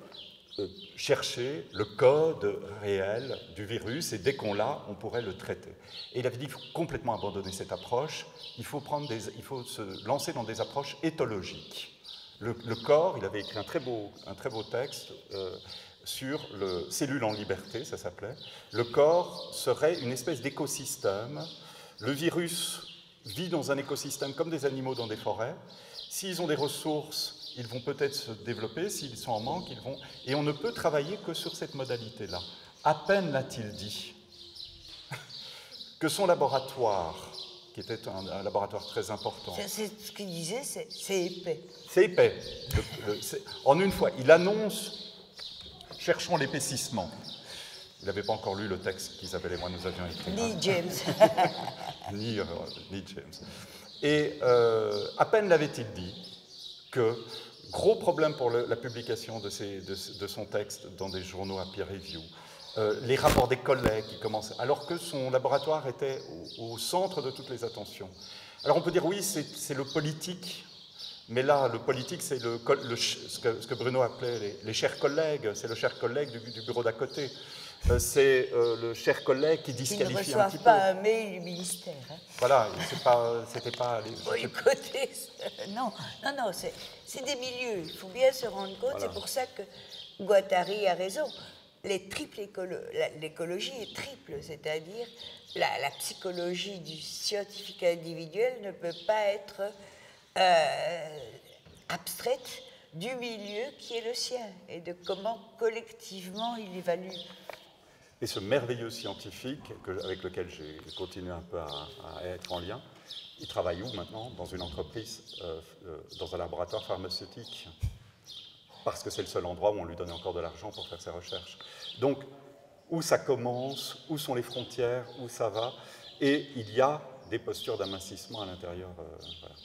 Speaker 2: chercher le code réel du virus, et dès qu'on l'a, on pourrait le traiter. Et il avait dit qu'il faut complètement abandonner cette approche, il faut se lancer dans des approches éthologiques. Le corps, il avait écrit un très beau texte sur le cellule en liberté, ça s'appelait. Le corps serait une espèce d'écosystème. Le virus vit dans un écosystème comme des animaux dans des forêts. S'ils ont des ressources, ils vont peut-être se développer. S'ils sont en manque, ils vont... Et on ne peut travailler que sur cette modalité-là. À peine l'a-t-il dit que son laboratoire, qui était un laboratoire très important...
Speaker 1: C'est ce qu'il disait, c'est épais.
Speaker 2: C'est épais. En une fois, il annonce... Cherchons l'épaississement. Il n'avait pas encore lu le texte qu'Isabelle et moi nous avions écrit.
Speaker 1: Ni James.
Speaker 2: ni James. Et à peine l'avait-il dit que, gros problème pour la publication de son texte dans des journaux à peer review, les rapports des collègues qui commençaient, alors que son laboratoire était au centre de toutes les attentions. Alors on peut dire, oui, c'est le politique. Mais là, le politique, c'est ce que Bruno appelait les chers collègues, c'est le cher collègue du bureau d'à côté. C'est le cher collègue qui disqualifie un petit peu.
Speaker 1: Ils ne reçoivent pas un mail du ministère. Hein.
Speaker 2: Voilà, c'était pas...
Speaker 1: Boycotter, non, c'est des milieux, il faut bien se rendre compte, voilà. C'est pour ça que Guattari a raison. L'écologie est triple, c'est-à-dire la psychologie du scientifique individuel ne peut pas être abstraite du milieu qui est le sien et de comment collectivement il évalue.
Speaker 2: Et ce merveilleux scientifique avec lequel j'ai continué un peu à être en lien, il travaille où maintenant? Dans une entreprise, dans un laboratoire pharmaceutique, parce que c'est le seul endroit où on lui donne encore de l'argent pour faire ses recherches. Donc, où ça commence, où sont les frontières, où ça va, et il y a des postures d'amincissement à l'intérieur. Voilà.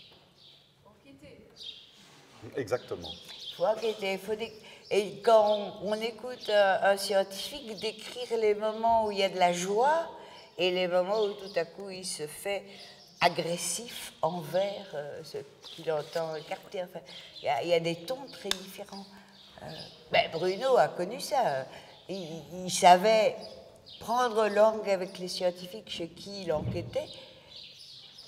Speaker 2: Exactement.
Speaker 1: Il faut enquêter, et quand on écoute un scientifique décrire les moments où il y a de la joie et les moments où tout à coup il se fait agressif envers ce qu'il entend capter. Enfin, il y a des tons très différents. Bruno a connu ça. Il savait prendre langue avec les scientifiques chez qui il enquêtait.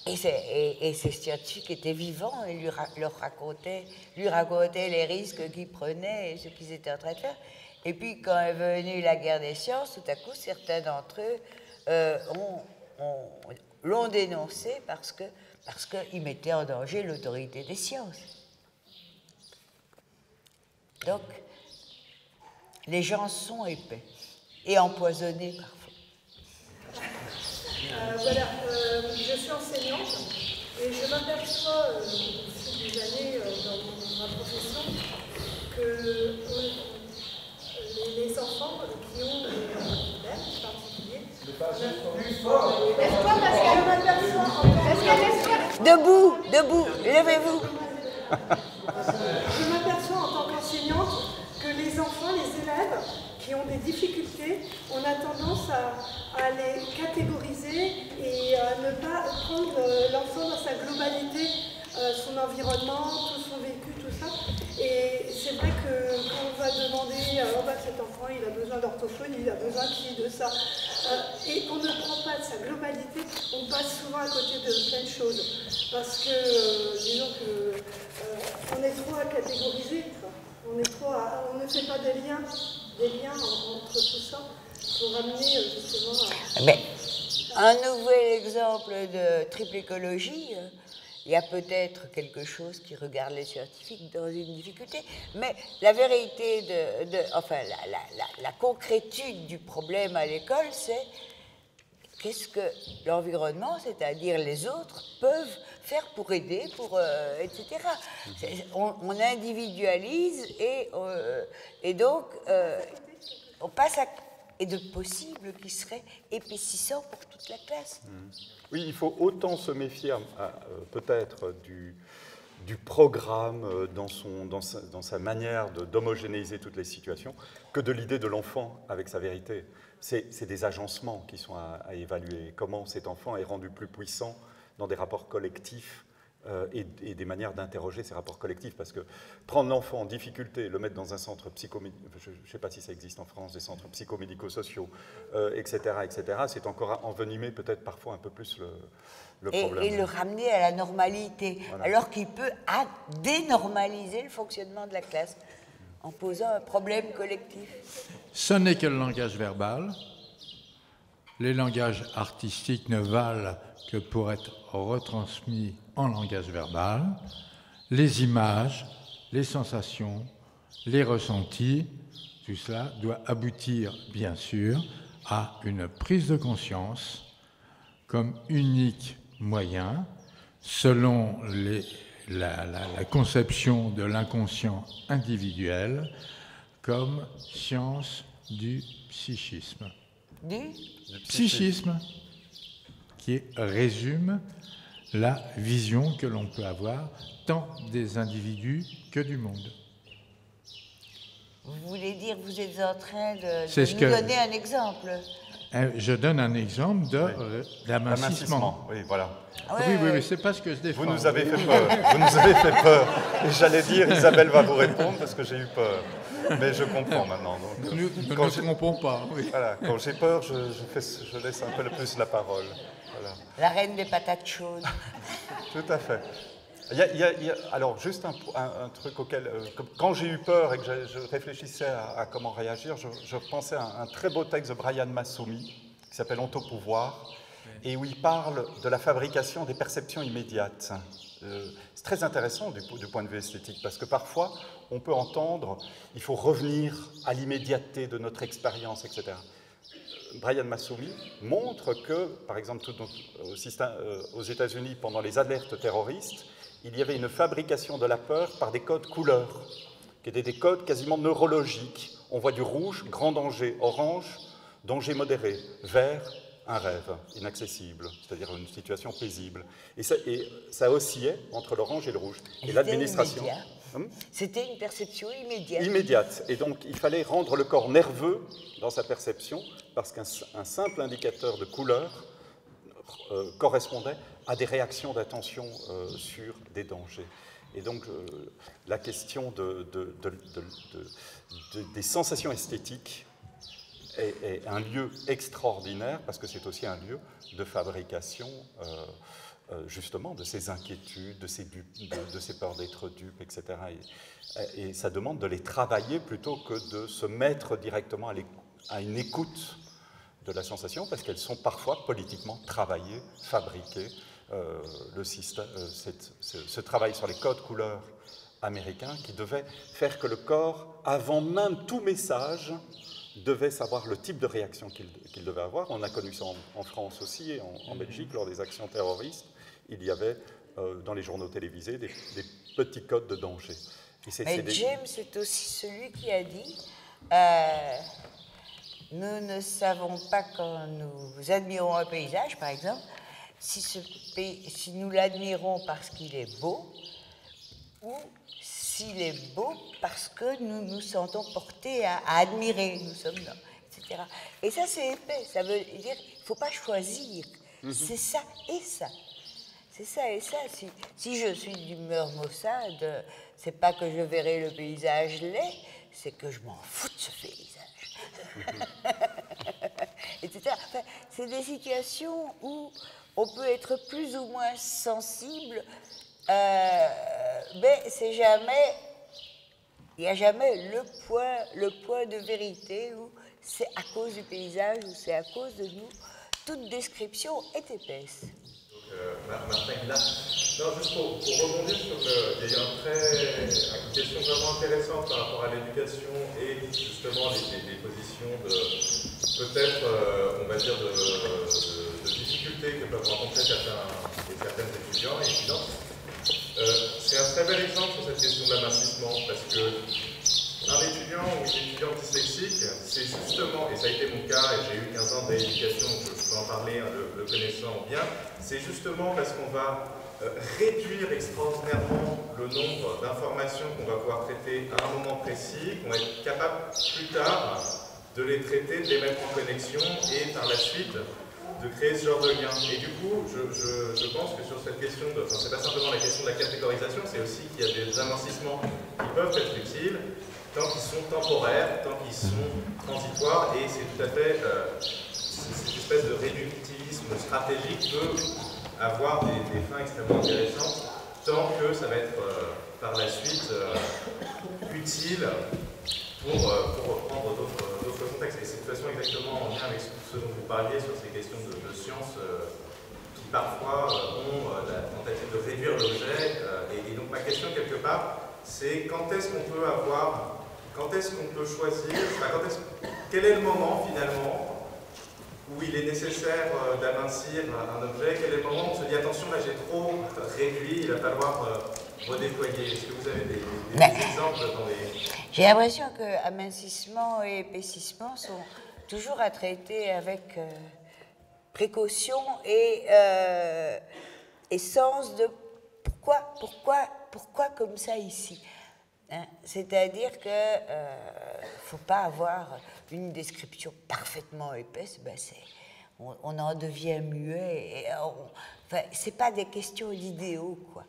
Speaker 1: Et ces scientifiques étaient vivants et lui racontaient les risques qu'ils prenaient et ce qu'ils étaient en train de faire. Et puis, quand est venue la guerre des sciences, tout à coup, certains d'entre eux l'ont dénoncé parce qu'ils mettaient en danger l'autorité des sciences. Donc, les gens sont épais et empoisonnés parfois.
Speaker 3: Voilà, je suis enseignante et je m'aperçois au fil des années dans ma profession que les enfants qui ont des problèmes particuliers. Laisse-toi parce que je m'aperçois.
Speaker 1: Debout, levez-vous.
Speaker 3: Je m'aperçois en tant qu'enseignante que les enfants, les élèves qui ont des difficultés, on a tendance à les catégoriser et à ne pas prendre l'enfant dans sa globalité, son environnement, tout son vécu, tout ça. Et c'est vrai que quand on va demander, cet enfant, il a besoin d'orthophonie, il a besoin de ça, et on ne prend pas de sa globalité, on passe souvent à côté de plein de choses. Parce que, disons que on est trop à catégoriser, quoi. On ne fait pas des liens entre tout ça pour amener justement à...
Speaker 1: Mais un nouvel exemple de triple écologie, il y a peut-être quelque chose qui regarde les scientifiques dans une difficulté, mais la vérité la concrétude du problème à l'école, c'est qu'est-ce que l'environnement, c'est-à-dire les autres, peuvent faire pour aider, etc. On individualise et donc on passe à de possibles qui seraient épaississants pour toute la classe.
Speaker 2: Oui, il faut autant se méfier peut-être du programme dans sa manière d'homogénéiser toutes les situations que de l'idée de l'enfant avec sa vérité. C'est des agencements qui sont à évaluer. Comment cet enfant est rendu plus puissant dans des rapports collectifs et des manières d'interroger ces rapports collectifs. Parce que prendre l'enfant en difficulté, le mettre dans un centre je ne sais pas si ça existe en France, des centres psychomédico-sociaux, etc., c'est encore envenimer peut-être parfois un peu plus le problème.
Speaker 1: Et le ramener à la normalité, voilà. Alors qu'il peut dénormaliser le fonctionnement de la classe en posant un problème collectif.
Speaker 4: Ce n'est que le langage verbal. Les langages artistiques ne valent que pour être retransmis en langage verbal. Les images, les sensations, les ressentis, tout cela doit aboutir, bien sûr, à une prise de conscience comme unique moyen, selon la conception de l'inconscient individuel, comme science du psychisme.
Speaker 1: Du
Speaker 4: psychisme, qui résume la vision que l'on peut avoir tant des individus que du monde.
Speaker 1: Vous voulez dire que vous êtes en train de nous donner un exemple?
Speaker 4: Je donne un exemple d'amincissement.
Speaker 2: Oui, voilà.
Speaker 4: Oui, c'est pas ce que je défends.
Speaker 2: Vous nous avez fait peur. Vous nous avez fait peur. Et j'allais dire, Isabelle va vous répondre parce que j'ai eu peur. Mais je comprends maintenant. Donc,
Speaker 4: nous ne trompons pas. Oui.
Speaker 2: Voilà, quand j'ai peur, je laisse un peu plus la parole. Voilà.
Speaker 1: La reine des patates chaudes.
Speaker 2: Tout à fait. Alors, juste un truc auquel, quand j'ai eu peur et que je réfléchissais à comment réagir, je pensais à un très beau texte de Brian Massumi qui s'appelle « Honte au pouvoir » et où il parle de la fabrication des perceptions immédiates. C'est très intéressant du point de vue esthétique, parce que parfois, on peut entendre « il faut revenir à l'immédiateté de notre expérience, etc. » Brian Massumi montre que, par exemple, aux États-Unis, pendant les alertes terroristes, il y avait une fabrication de la peur par des codes couleurs, qui étaient des codes quasiment neurologiques. On voit du rouge, grand danger, orange, danger modéré, vert, un rêve inaccessible, c'est-à-dire une situation paisible. Et ça oscillait entre l'orange et le rouge. Et l'administration...
Speaker 1: C'était une perception immédiate.
Speaker 2: Immédiate. Et donc, il fallait rendre le corps nerveux dans sa perception, parce qu'un simple indicateur de couleur correspondait à des réactions d'attention sur des dangers. Et donc, la question des sensations esthétiques est un lieu extraordinaire, parce que c'est aussi un lieu de fabrication justement de ces inquiétudes, de ces peurs d'être dupe, etc. Et ça demande de les travailler plutôt que de se mettre directement à une écoute de la sensation, parce qu'elles sont parfois politiquement travaillées, fabriquées. Ce travail sur les codes couleurs américains qui devait faire que le corps, avant même tout message, devait savoir le type de réaction qu'il devait avoir. On a connu ça en France aussi et en Belgique, lors des actions terroristes. Il y avait dans les journaux télévisés des petits codes de danger.
Speaker 1: Mais James est aussi celui qui a dit nous ne savons pas quand nous admirons un paysage, par exemple, si nous l'admirons parce qu'il est beau ou s'il est beau parce que nous nous sentons portés à admirer, nous sommes là, etc. Et ça, c'est épais. Ça veut dire qu'il ne faut pas choisir. C'est ça et ça. C'est ça et ça. Si je suis d'humeur maussade, c'est pas que je verrai le paysage laid, c'est que je m'en fous de ce paysage. Etc. Enfin, c'est des situations où on peut être plus ou moins sensible, mais c'est jamais, il n'y a jamais le point de vérité où c'est à cause du paysage ou c'est à cause de nous. Toute description est épaisse.
Speaker 5: Martin Guillard. Non, juste pour rebondir sur il y a eu une question vraiment intéressante par rapport à l'éducation et justement les positions de peut-être, on va dire, de difficultés que peuvent rencontrer certains étudiants et étudiantes. C'est un très bel exemple sur cette question de l'amincissement, parce que un étudiant ou une étudiante dyslexique, c'est justement, et ça a été mon cas, et j'ai eu 15 ans d'éducation, je peux en parler, le connaissant bien, c'est justement parce qu'on va réduire extraordinairement le nombre d'informations qu'on va pouvoir traiter à un moment précis, qu'on va être capable plus tard de les traiter, de les mettre en connexion et par la suite de créer ce genre de lien. Et du coup, je pense que sur cette question, c'est pas simplement la question de la catégorisation, c'est aussi qu'il y a des amincissements qui peuvent être utiles, tant qu'ils sont temporaires, tant qu'ils sont transitoires, et c'est tout à fait cette espèce de réductivisme stratégique peut avoir des fins extrêmement intéressantes, tant que ça va être par la suite utile pour reprendre d'autres contextes. Et c'est de toute façon exactement en lien avec ce dont vous parliez sur ces questions de sciences qui parfois ont la tentative de réduire l'objet. Et donc ma question quelque part, c'est quand est-ce qu'on peut avoir, quand est-ce qu'on peut choisir, quel est le moment finalement où il est nécessaire d'amincir un objet, quel est le moment où on se dit attention là j'ai trop réduit, il va falloir redéployer. Est-ce que vous avez des exemples dans les...
Speaker 1: J'ai l'impression que amincissement et épaississement sont toujours à traiter avec précaution et sens de pourquoi comme ça ici, hein? C'est-à-dire que faut pas avoir une description parfaitement épaisse, ben on en devient muet. Enfin, c'est pas des questions d'idéaux, quoi.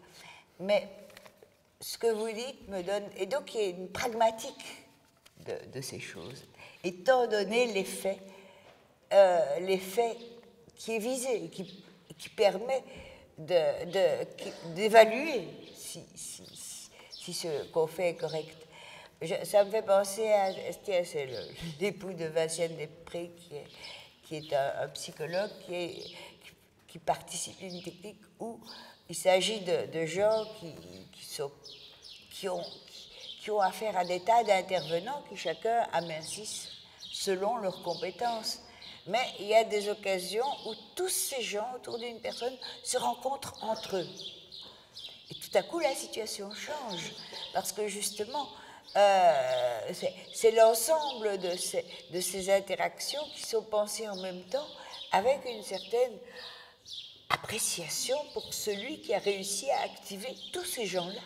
Speaker 1: Mais ce que vous dites me donne... Et donc, il y a une pragmatique de ces choses, étant donné l'effet qui est visé, qui permet d'évaluer si ce qu'on fait est correct. Ça me fait penser à... C'est l'époux de Vinciane Després, qui est un psychologue qui qui participent à une technique où il s'agit de gens qui ont affaire à des tas d'intervenants qui chacun amincissent selon leurs compétences. Mais il y a des occasions où tous ces gens autour d'une personne se rencontrent entre eux. Et tout à coup, la situation change, parce que justement, c'est l'ensemble de ces interactions qui sont pensées en même temps, avec une certaine appréciation pour celui qui a réussi à activer tous ces gens-là.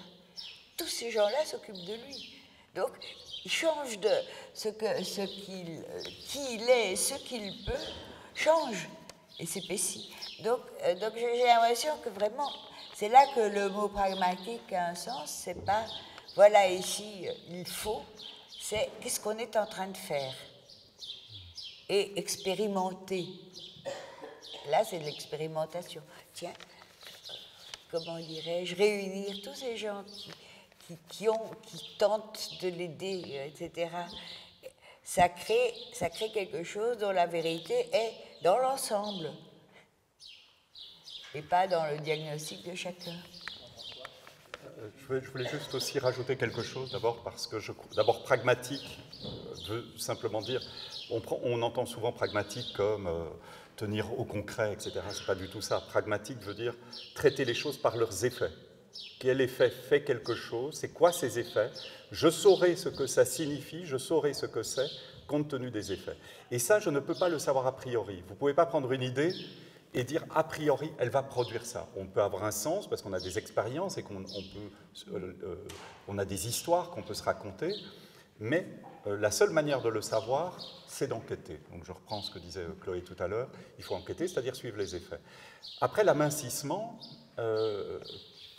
Speaker 1: Tous ces gens-là s'occupent de lui. Donc, il change de qui il est et ce qu'il peut, change et s'épaissit. Donc j'ai l'impression que vraiment, c'est là que le mot pragmatique a un sens. C'est pas, voilà, ici, il faut, c'est qu'est-ce qu'on est en train de faire et expérimenter. Là, c'est de l'expérimentation. Tiens, comment dirais-je, réunir tous ces gens qui tentent de l'aider, etc. Ça crée quelque chose dont la vérité est dans l'ensemble et pas dans le diagnostic de chacun.
Speaker 2: Je voulais juste aussi rajouter quelque chose d'abord, parce que d'abord pragmatique veut simplement dire, on entend souvent pragmatique comme tenir au concret, etc. C'est pas du tout ça. Pragmatique veut dire traiter les choses par leurs effets. Quel effet fait quelque chose? C'est quoi ces effets? Je saurai ce que ça signifie, je saurai ce que c'est, compte tenu des effets. Et ça, je ne peux pas le savoir a priori. Vous ne pouvez pas prendre une idée et dire a priori, elle va produire ça. On peut avoir un sens parce qu'on a des expériences et on a des histoires qu'on peut se raconter, mais la seule manière de le savoir, c'est d'enquêter. Donc je reprends ce que disait Chloé tout à l'heure, il faut enquêter, c'est-à-dire suivre les effets. Après l'amincissement,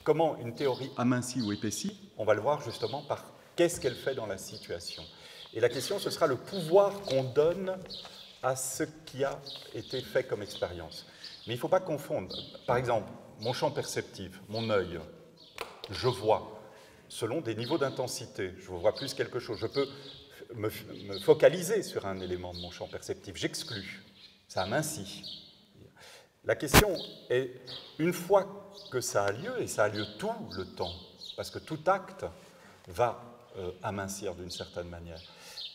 Speaker 2: comment une théorie amincit ou épaissit, on va le voir justement par qu'est-ce qu'elle fait dans la situation. Et la question, ce sera le pouvoir qu'on donne à ce qui a été fait comme expérience. Mais il ne faut pas confondre. Par exemple, mon champ perceptif, mon œil, je vois selon des niveaux d'intensité. Je vois plus quelque chose. Je peux me focaliser sur un élément de mon champ perceptif. J'exclus. Ça amincit. La question est, une fois que ça a lieu, et ça a lieu tout le temps, parce que tout acte va amincir d'une certaine manière,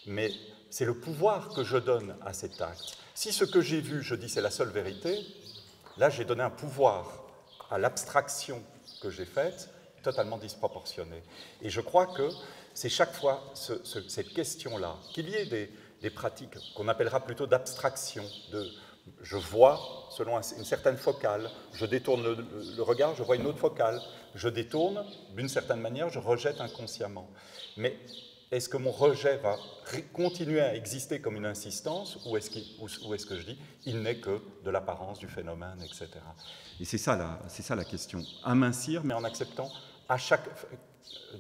Speaker 2: mais c'est le pouvoir que je donne à cet acte. Si ce que j'ai vu, je dis c'est la seule vérité, là j'ai donné un pouvoir à l'abstraction que j'ai faite, totalement disproportionné. Et je crois que c'est chaque fois cette question-là, qu'il y ait des pratiques qu'on appellera plutôt d'abstraction, je vois selon une certaine focale, je détourne le regard, je vois une autre focale, je détourne, d'une certaine manière, je rejette inconsciemment. Mais est-ce que mon rejet va continuer à exister comme une insistance, ou est-ce que je dis, il n'est que de l'apparence du phénomène, etc. Et c'est ça la question. Amincir, mais en acceptant,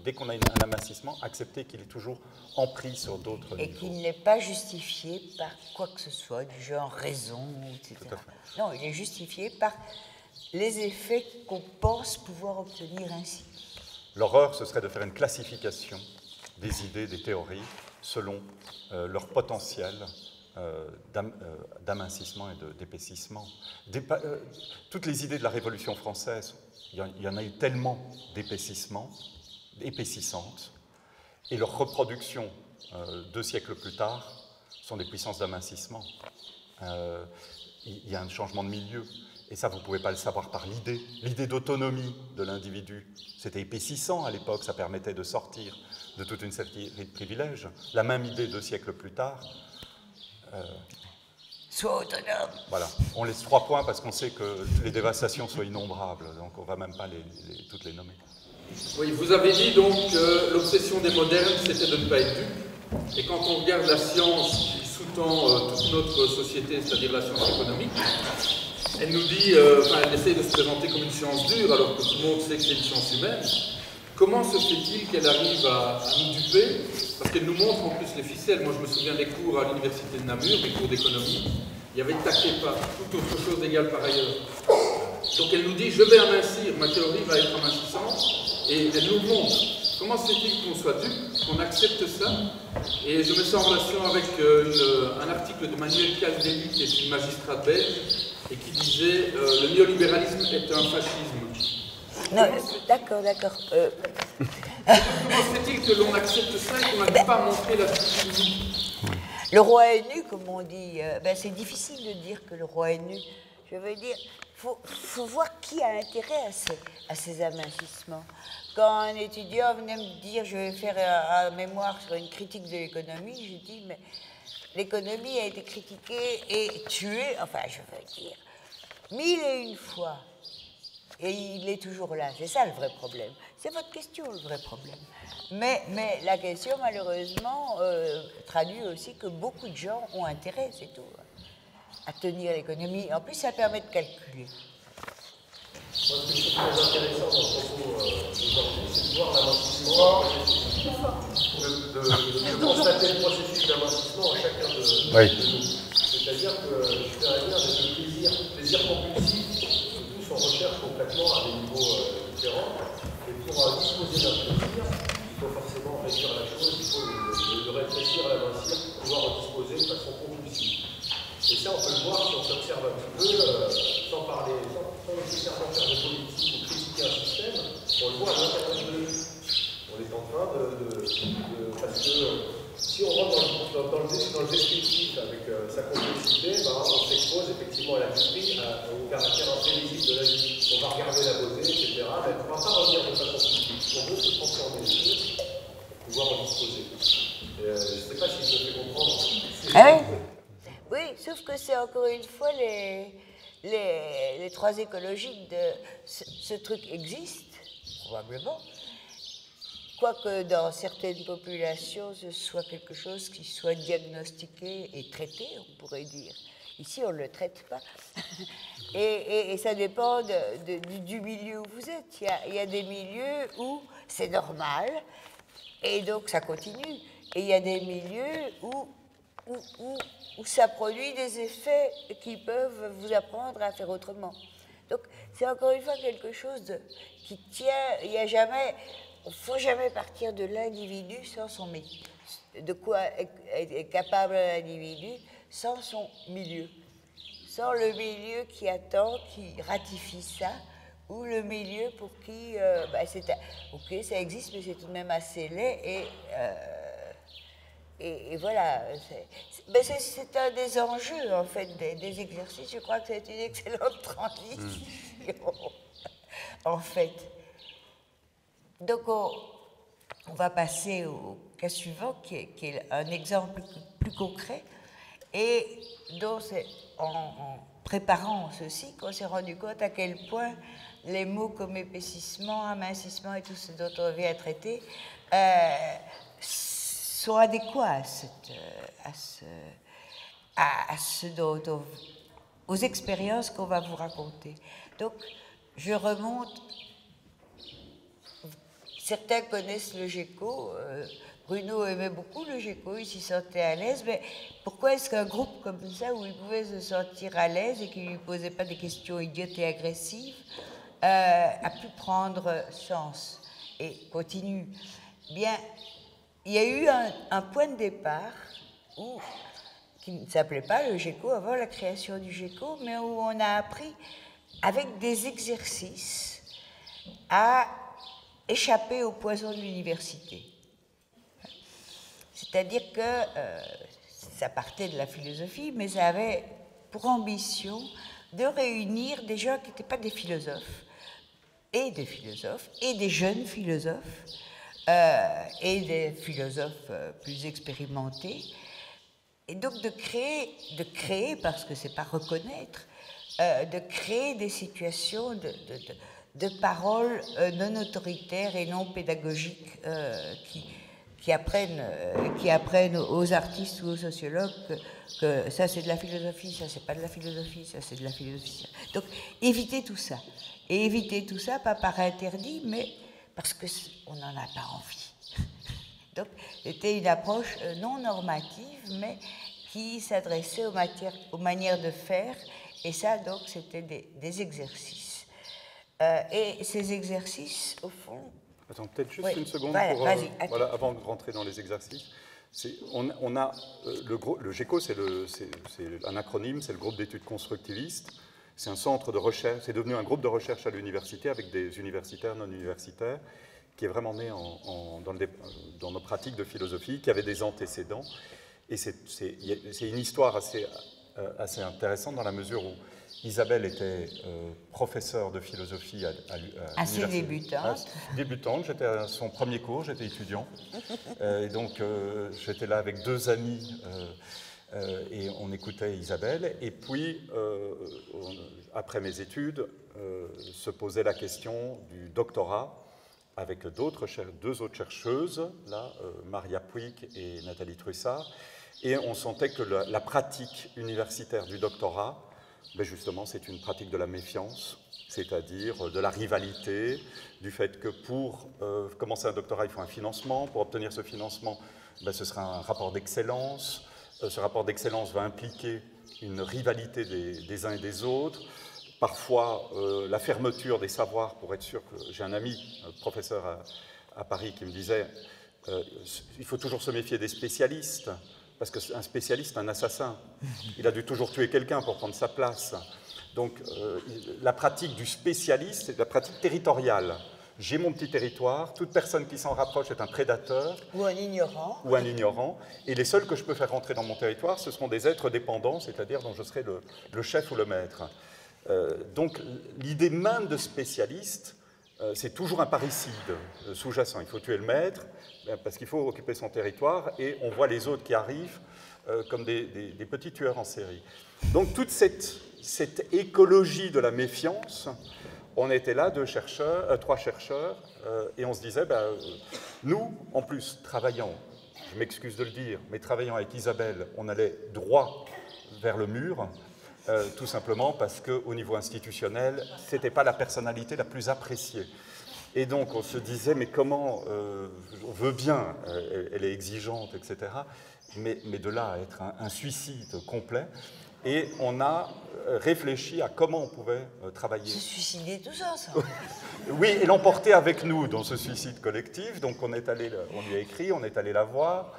Speaker 2: dès qu'on a un amincissement, accepter qu'il est toujours empris sur d'autres niveaux.
Speaker 1: Et qu'il n'est pas justifié par quoi que ce soit, du genre raison, etc. Non, il est justifié par les effets qu'on pense pouvoir obtenir ainsi.
Speaker 2: L'horreur, ce serait de faire une classification des idées, des théories, selon leur potentiel d'amincissement et d'épaississement. Toutes les idées de la Révolution française, il y en a eu tellement épaississantes, et leur reproduction 2 siècles plus tard sont des puissances d'amincissement. Il y a un changement de milieu, et ça, vous ne pouvez pas le savoir par l'idée d'autonomie de l'individu. C'était épaississant à l'époque, ça permettait de sortir de toute une série de privilèges. La même idée 2 siècles plus tard.
Speaker 1: Sois autonome.
Speaker 2: Voilà, on laisse 3 points parce qu'on sait que les dévastations sont innombrables, donc on ne va même pas toutes les nommer.
Speaker 6: Oui, vous avez dit donc que l'obsession des modernes, c'était de ne pas être dupe. Et quand on regarde la science qui sous-tend toute notre société, c'est-à-dire la science économique, elle nous dit, elle essaie de se présenter comme une science dure, alors que tout le monde sait que c'est une science humaine. Comment se fait-il qu'elle arrive à nous duper? Parce qu'elle nous montre en plus les ficelles. Moi, je me souviens des cours à l'université de Namur, des cours d'économie. Il y avait taquet pas, toute autre chose égale par ailleurs. Donc elle nous dit, je vais amincir, ma théorie va être amincissante, et elle nous montre. Comment se fait-il qu'on soit dupe, qu'on accepte ça? Et je mets ça en relation avec un article de Manuel Caldelli, qui est une magistrate belge, et qui disait le néolibéralisme est un fascisme.
Speaker 1: Non, d'accord.
Speaker 6: Comment se fait-il que l'on accepte ça et qu'on n'arrive pas à montrer la suite?
Speaker 1: Le roi est nu, comme on dit. C'est difficile de dire que le roi est nu. Je veux dire, faut voir qui a intérêt à ces amincissements. Quand un étudiant venait me dire, je vais faire un mémoire sur une critique de l'économie, je dis, mais l'économie a été critiquée et tuée, enfin, je veux dire, 1001 fois. Et il est toujours là. C'est ça le vrai problème. C'est votre question, le vrai problème. Mais la question, malheureusement, traduit aussi que beaucoup de gens ont intérêt, c'est tout, à tenir l'économie. En plus, ça permet de calculer.
Speaker 7: Moi, ce que je trouve très intéressant dans le propos d'aujourd'hui, c'est de voir l'amincissement, de constater le processus d'amincissement en chacun de nous. C'est-à-dire que je fais un lien avec le plaisir compulsif, tous on recherche complètement à des niveaux différents. Et pour disposer d'un plaisir, il faut forcément réduire la chose, il faut le rétrécir, l'amincir, pour pouvoir en disposer de façon compulsive. Et ça, on peut le voir si on s'observe un petit peu, sans parler, sans nécessairement faire de politique ou critiquer un système, on le voit à l'intérieur de nous. On est en train parce que si on rentre dans le descriptif avec sa complexité, on s'expose effectivement à la vie, au caractère imprévisible de la vie. On va regarder la beauté, etc. Mais on ne va pas revenir de façon publique. On veut se transformer les choses pour pouvoir en disposer. Je ne sais pas si je me fais comprendre.
Speaker 1: Ah oui. Oui, sauf que c'est encore une fois les trois écologiques de ce truc existe, probablement. Quoique dans certaines populations, ce soit quelque chose qui soit diagnostiqué et traité, on pourrait dire. Ici, on ne le traite pas. Et ça dépend du milieu où vous êtes. Il y a des milieux où c'est normal, et donc ça continue. Et il y a des milieux où ça produit des effets qui peuvent vous apprendre à faire autrement. Donc, c'est encore une fois quelque chose qui tient. Il ne faut jamais partir de l'individu sans son milieu. De quoi est capable l'individu sans son milieu. Sans le milieu qui attend, qui ratifie ça, ou le milieu pour qui, ok, ça existe, mais c'est tout de même assez laid et voilà, c'est un des enjeux, en fait, des exercices. Je crois que c'est une excellente transition, en fait. Donc, on va passer au cas suivant, qui est un exemple plus concret, et dont c'est en préparant ceci qu'on s'est rendu compte à quel point les mots comme épaississement, amincissement et tout ce dont on vient traiter sont adéquats aux expériences qu'on va vous raconter. Donc, je remonte. Certains connaissent le GECO. Bruno aimait beaucoup le GECO, il s'y sentait à l'aise. Mais pourquoi est-ce qu'un groupe comme ça, où il pouvait se sentir à l'aise et qui ne lui posait pas des questions idiotes et agressives, a pu prendre sens et continue? Bien, il y a eu un point de départ qui ne s'appelait pas le GECO avant la création du GECO, mais où on a appris avec des exercices à échapper au poison de l'université. C'est-à-dire que ça partait de la philosophie, mais ça avait pour ambition de réunir des gens qui n'étaient pas des philosophes, et des jeunes philosophes, et des philosophes plus expérimentés, et donc de créer, parce que c'est pas reconnaître, de créer des situations de paroles non autoritaires et non pédagogiques qui apprennent aux artistes ou aux sociologues que ça c'est de la philosophie, ça c'est pas de la philosophie, ça c'est de la philosophie. Donc éviter tout ça. Et éviter tout ça, pas par interdit, mais parce qu'on n'en a pas envie. Donc c'était une approche non normative, mais qui s'adressait aux manières de faire. Et ça, donc, c'était des exercices. Et ces exercices, au fond...
Speaker 2: Attends, peut-être juste une seconde
Speaker 1: voilà,
Speaker 2: avant de rentrer dans les exercices. On a le GECO, c'est un acronyme, c'est le groupe d'études constructivistes. C'est un centre de recherche, c'est devenu un groupe de recherche à l'université avec des universitaires, non universitaires, qui est vraiment né dans nos pratiques de philosophie, qui avait des antécédents. Et c'est une histoire assez intéressante dans la mesure où Isabelle était professeure de philosophie à
Speaker 1: assez
Speaker 2: l'université. Débutante, j'étais à son premier cours, j'étais étudiant. Et donc j'étais là avec 2 amis et on écoutait Isabelle. Et puis, après mes études, se posait la question du doctorat avec 2 autres chercheuses, là, Maria Puig et Nathalie Trussard. Et on sentait que la pratique universitaire du doctorat, ben justement, c'est une pratique de la méfiance, c'est-à-dire de la rivalité, du fait que pour commencer un doctorat, il faut un financement. Pour obtenir ce financement, ben, ce sera un rapport d'excellence. Ce rapport d'excellence va impliquer une rivalité des uns et des autres. Parfois, la fermeture des savoirs pour être sûr que... J'ai un ami, professeur à Paris, qui me disait il faut toujours se méfier des spécialistes, parce qu'un spécialiste, un assassin. Il a dû toujours tuer quelqu'un pour prendre sa place. Donc, la pratique du spécialiste, c'est la pratique territoriale. J'ai mon petit territoire, toute personne qui s'en rapproche est un prédateur.
Speaker 1: Ou un ignorant.
Speaker 2: Ou un ignorant. Et les seuls que je peux faire rentrer dans mon territoire, ce seront des êtres dépendants, c'est-à-dire dont je serai le chef ou le maître. Donc, l'idée même de spécialiste, c'est toujours un parricide sous-jacent. Il faut tuer le maître, parce qu'il faut occuper son territoire, et on voit les autres qui arrivent comme des petits tueurs en série. Donc, toute cette écologie de la méfiance, on était là, 3 chercheurs, et on se disait, nous, en plus, travaillant, je m'excuse de le dire, mais travaillant avec Isabelle, on allait droit vers le mur, tout simplement parce qu'au niveau institutionnel, ce n'était pas la personnalité la plus appréciée. Et donc, on se disait, mais comment, on veut bien, elle est exigeante, etc., mais de là à être un suicide complet. Et on a réfléchi à comment on pouvait travailler.
Speaker 1: Se suicider tous ensemble.
Speaker 2: Oui, et l'emporter avec nous dans ce suicide collectif. Donc on lui a écrit, on est allé la voir.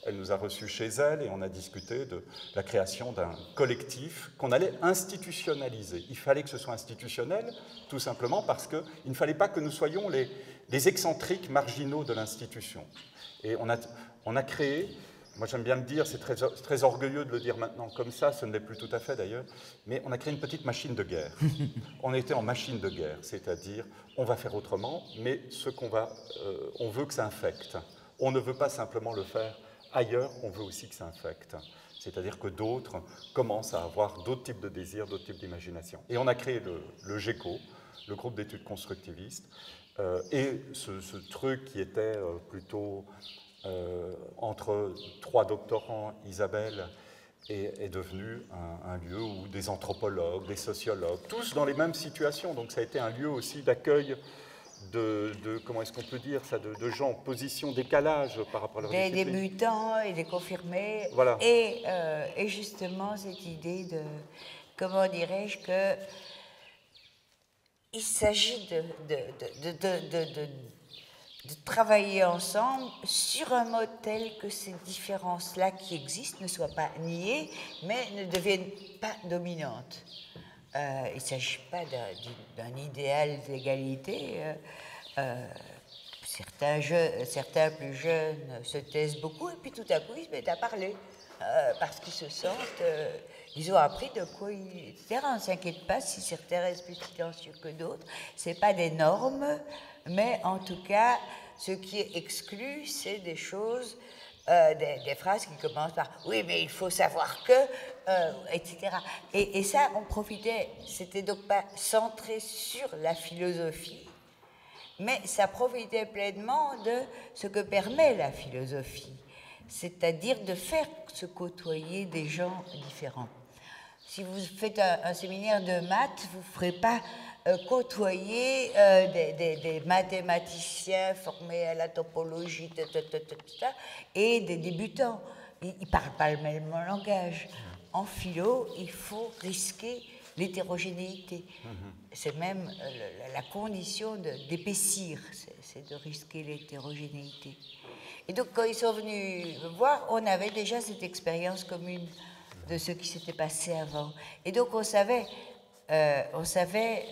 Speaker 2: Elle nous a reçus chez elle et on a discuté de la création d'un collectif qu'on allait institutionnaliser. Il fallait que ce soit institutionnel, tout simplement parce qu'il ne fallait pas que nous soyons les excentriques marginaux de l'institution. Et on a créé... Moi, j'aime bien le dire, c'est très orgueilleux de le dire maintenant comme ça, ce ne l'est plus tout à fait d'ailleurs, mais on a créé une petite machine de guerre. On était en machine de guerre, c'est-à-dire, on va faire autrement, mais on veut que ça infecte. On ne veut pas simplement le faire ailleurs, on veut aussi que ça infecte. C'est-à-dire que d'autres commencent à avoir d'autres types de désirs, d'autres types d'imagination. Et on a créé le GECO, le groupe d'études constructivistes, et ce truc qui était plutôt... entre 3 doctorants, Isabelle est devenu un lieu où des anthropologues, des sociologues, tous dans les mêmes situations. Donc ça a été un lieu aussi d'accueil comment est-ce qu'on peut dire ça, de gens en position décalage par rapport à leur discipline.
Speaker 1: Des débutants et des confirmés.
Speaker 2: Voilà.
Speaker 1: Et justement, cette idée de, comment dirais-je, que il s'agit de travailler ensemble sur un mode tel que ces différences-là qui existent ne soient pas niées, mais ne deviennent pas dominantes. Il ne s'agit pas d'un idéal d'égalité. Certains plus jeunes se taisent beaucoup et puis tout à coup ils se mettent à parler parce qu'ils se sentent... ils ont appris de quoi etc. On ne s'inquiète pas si certains restent plus silencieux que d'autres. Ce n'est pas des normes, mais en tout cas, ce qui est exclu, c'est des choses, des phrases qui commencent par « oui, mais il faut savoir que etc. » Et ça, on profitait, c'était donc pas centré sur la philosophie, mais ça profitait pleinement de ce que permet la philosophie, c'est-à-dire de faire se côtoyer des gens différents. Si vous faites un séminaire de maths, vous ne ferez pas côtoyer des mathématiciens formés à la topologie et des débutants. Ils ne parlent pas le même langage. En philo, il faut risquer l'hétérogénéité. C'est même la condition d'épaissir, c'est de risquer l'hétérogénéité. Et donc, quand ils sont venus me voir, on avait déjà cette expérience commune de ce qui s'était passé avant. Et donc, on savait on savait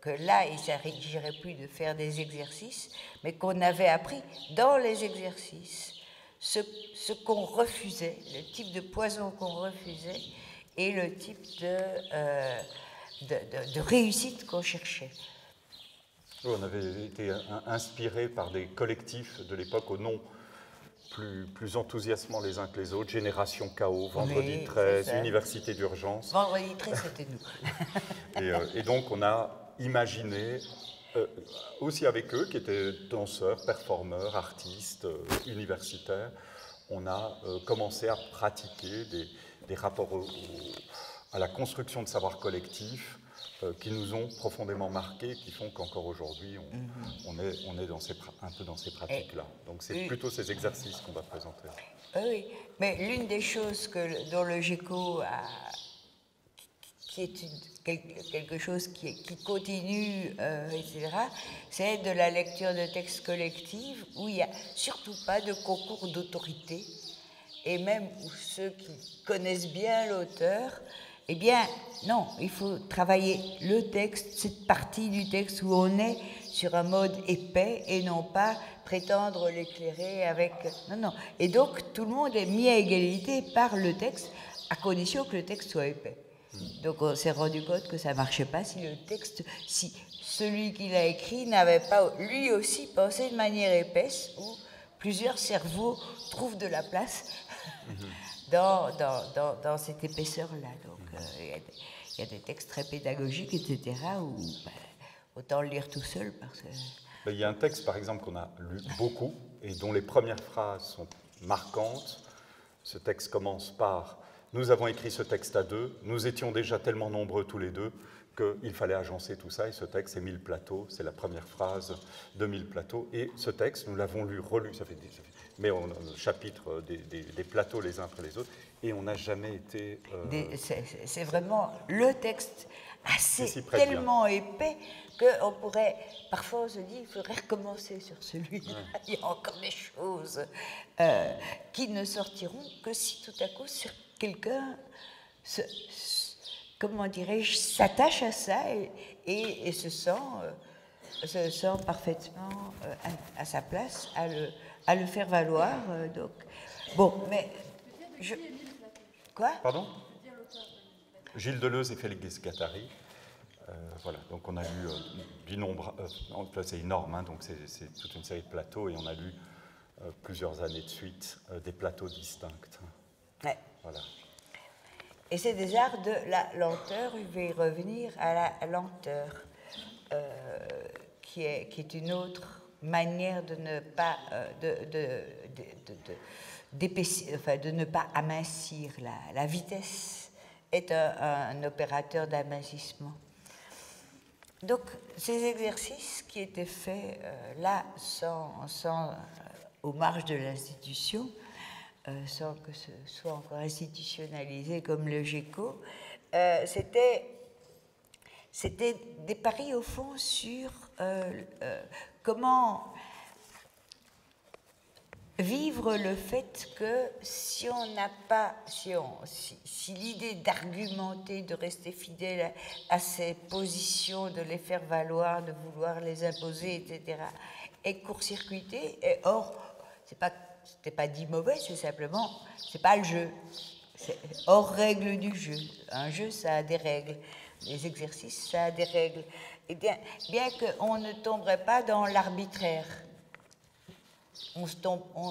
Speaker 1: que là, il ne s'agirait plus de faire des exercices, mais qu'on avait appris dans les exercices ce qu'on refusait, le type de poison qu'on refusait et le type de réussite qu'on cherchait.
Speaker 2: On avait été inspiré par des collectifs de l'époque au nom plus enthousiasmants les uns que les autres, Génération Chaos, Vendredi 13, Université d'urgence.
Speaker 1: Vendredi 13, c'était nous.
Speaker 2: Et donc on a imaginé, aussi avec eux, qui étaient danseurs, performeurs, artistes, universitaires, on a commencé à pratiquer des rapports à la construction de savoirs collectifs qui nous ont profondément marqués, qui font qu'encore aujourd'hui, on est un peu dans ces pratiques-là. Donc c'est plutôt ces exercices qu'on va présenter.
Speaker 1: Oui, mais l'une des choses dont le GECO qui est quelque chose qui continue, etc., c'est de la lecture de textes collectifs où il n'y a surtout pas de concours d'autorité, et même où ceux qui connaissent bien l'auteur, eh bien, non, il faut travailler le texte, cette partie du texte où on est sur un mode épais et non pas prétendre l'éclairer avec... Non. Et donc, tout le monde est mis à égalité par le texte, à condition que le texte soit épais. Donc, on s'est rendu compte que ça ne marchait pas si celui qui l'a écrit n'avait pas, lui aussi, pensé de manière épaisse, où plusieurs cerveaux trouvent de la place dans cette épaisseur-là. Donc, il y a des textes très pédagogiques, etc., où autant le lire tout seul. Parce que...
Speaker 2: Il y a un texte, par exemple, qu'on a lu beaucoup et dont les premières phrases sont marquantes. Ce texte commence par « Nous avons écrit ce texte à deux, nous étions déjà tellement nombreux tous les deux qu'il fallait agencer tout ça. » Et ce texte, c'est 1000 plateaux, c'est la première phrase de 1000 plateaux. Et ce texte, nous l'avons lu, relu, mais on a le chapitre des plateaux les uns après les autres, et on n'a jamais été...
Speaker 1: C'est vraiment le texte tellement épais qu'on pourrait... Parfois, on se dit, il faudrait recommencer sur celui-là. Ouais. Il y a encore des choses qui ne sortiront que si tout à coup quelqu'un comment dirais-je, s'attache à ça et se sent parfaitement à sa place, à le faire valoir. Donc. Bon, mais... Quoi ?
Speaker 2: Pardon ? Gilles Deleuze et Félix Guattari. Voilà, donc on a lu du nombre... c'est énorme, hein, donc c'est toute une série de plateaux, et on a lu plusieurs années de suite des plateaux distincts.
Speaker 1: Ouais.
Speaker 2: Voilà.
Speaker 1: Et c'est des arts de la lenteur, je vais y revenir à la lenteur, qui est une autre manière de ne pas d'épaissir, enfin, de ne pas amincir. La vitesse est un opérateur d'amincissement. Donc, ces exercices qui étaient faits là, aux marges de l'institution, sans que ce soit encore institutionnalisé comme le GECO, c'était des paris au fond sur comment vivre le fait que si l'idée d'argumenter, de rester fidèle à ses positions, de les faire valoir, de vouloir les imposer, etc., est court-circuitée, et or, c'était pas dit mauvais, c'est simplement, c'est pas le jeu. C'est hors règle du jeu. Un jeu, ça a des règles. Les exercices, ça a des règles. Et bien qu'on ne tomberait pas dans l'arbitraire.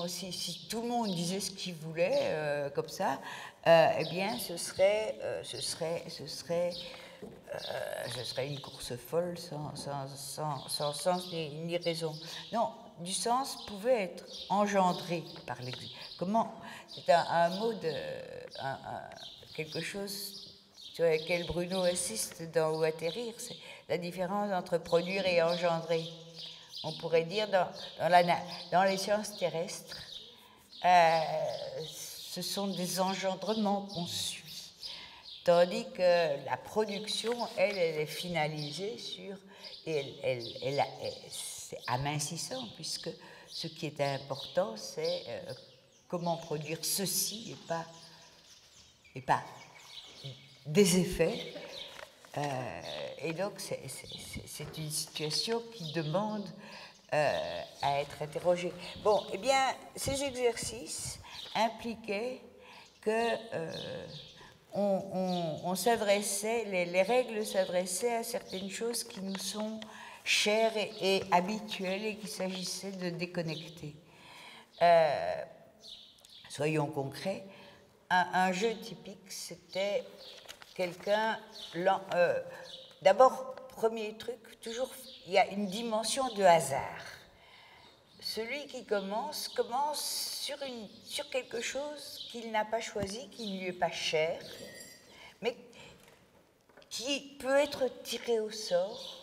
Speaker 1: Si tout le monde disait ce qu'il voulait, comme ça, eh bien, ce serait une course folle sans sens ni raison. Non, du sens pouvait être engendré par l'exercice. Comment ? C'est un mot quelque chose sur lequel Bruno insiste dans Où atterrir, c'est la différence entre produire et engendrer. On pourrait dire dans les sciences terrestres, ce sont des engendrements qu'on suit, tandis que la production, elle est finalisée sur, et c'est amincissant, puisque ce qui est important, c'est comment produire ceci et pas des effets. Et donc, c'est une situation qui demande à être interrogée. Bon, eh bien, ces exercices impliquaient que on s'adressait, les règles s'adressaient à certaines choses qui nous sont chères et habituelles et qu'il s'agissait de déconnecter. Soyons concrets, un jeu typique, c'était quelqu'un... D'abord, premier truc, toujours, il y a une dimension de hasard. Celui qui commence sur quelque chose qu'il n'a pas choisi, qui ne lui est pas cher, mais qui peut être tiré au sort,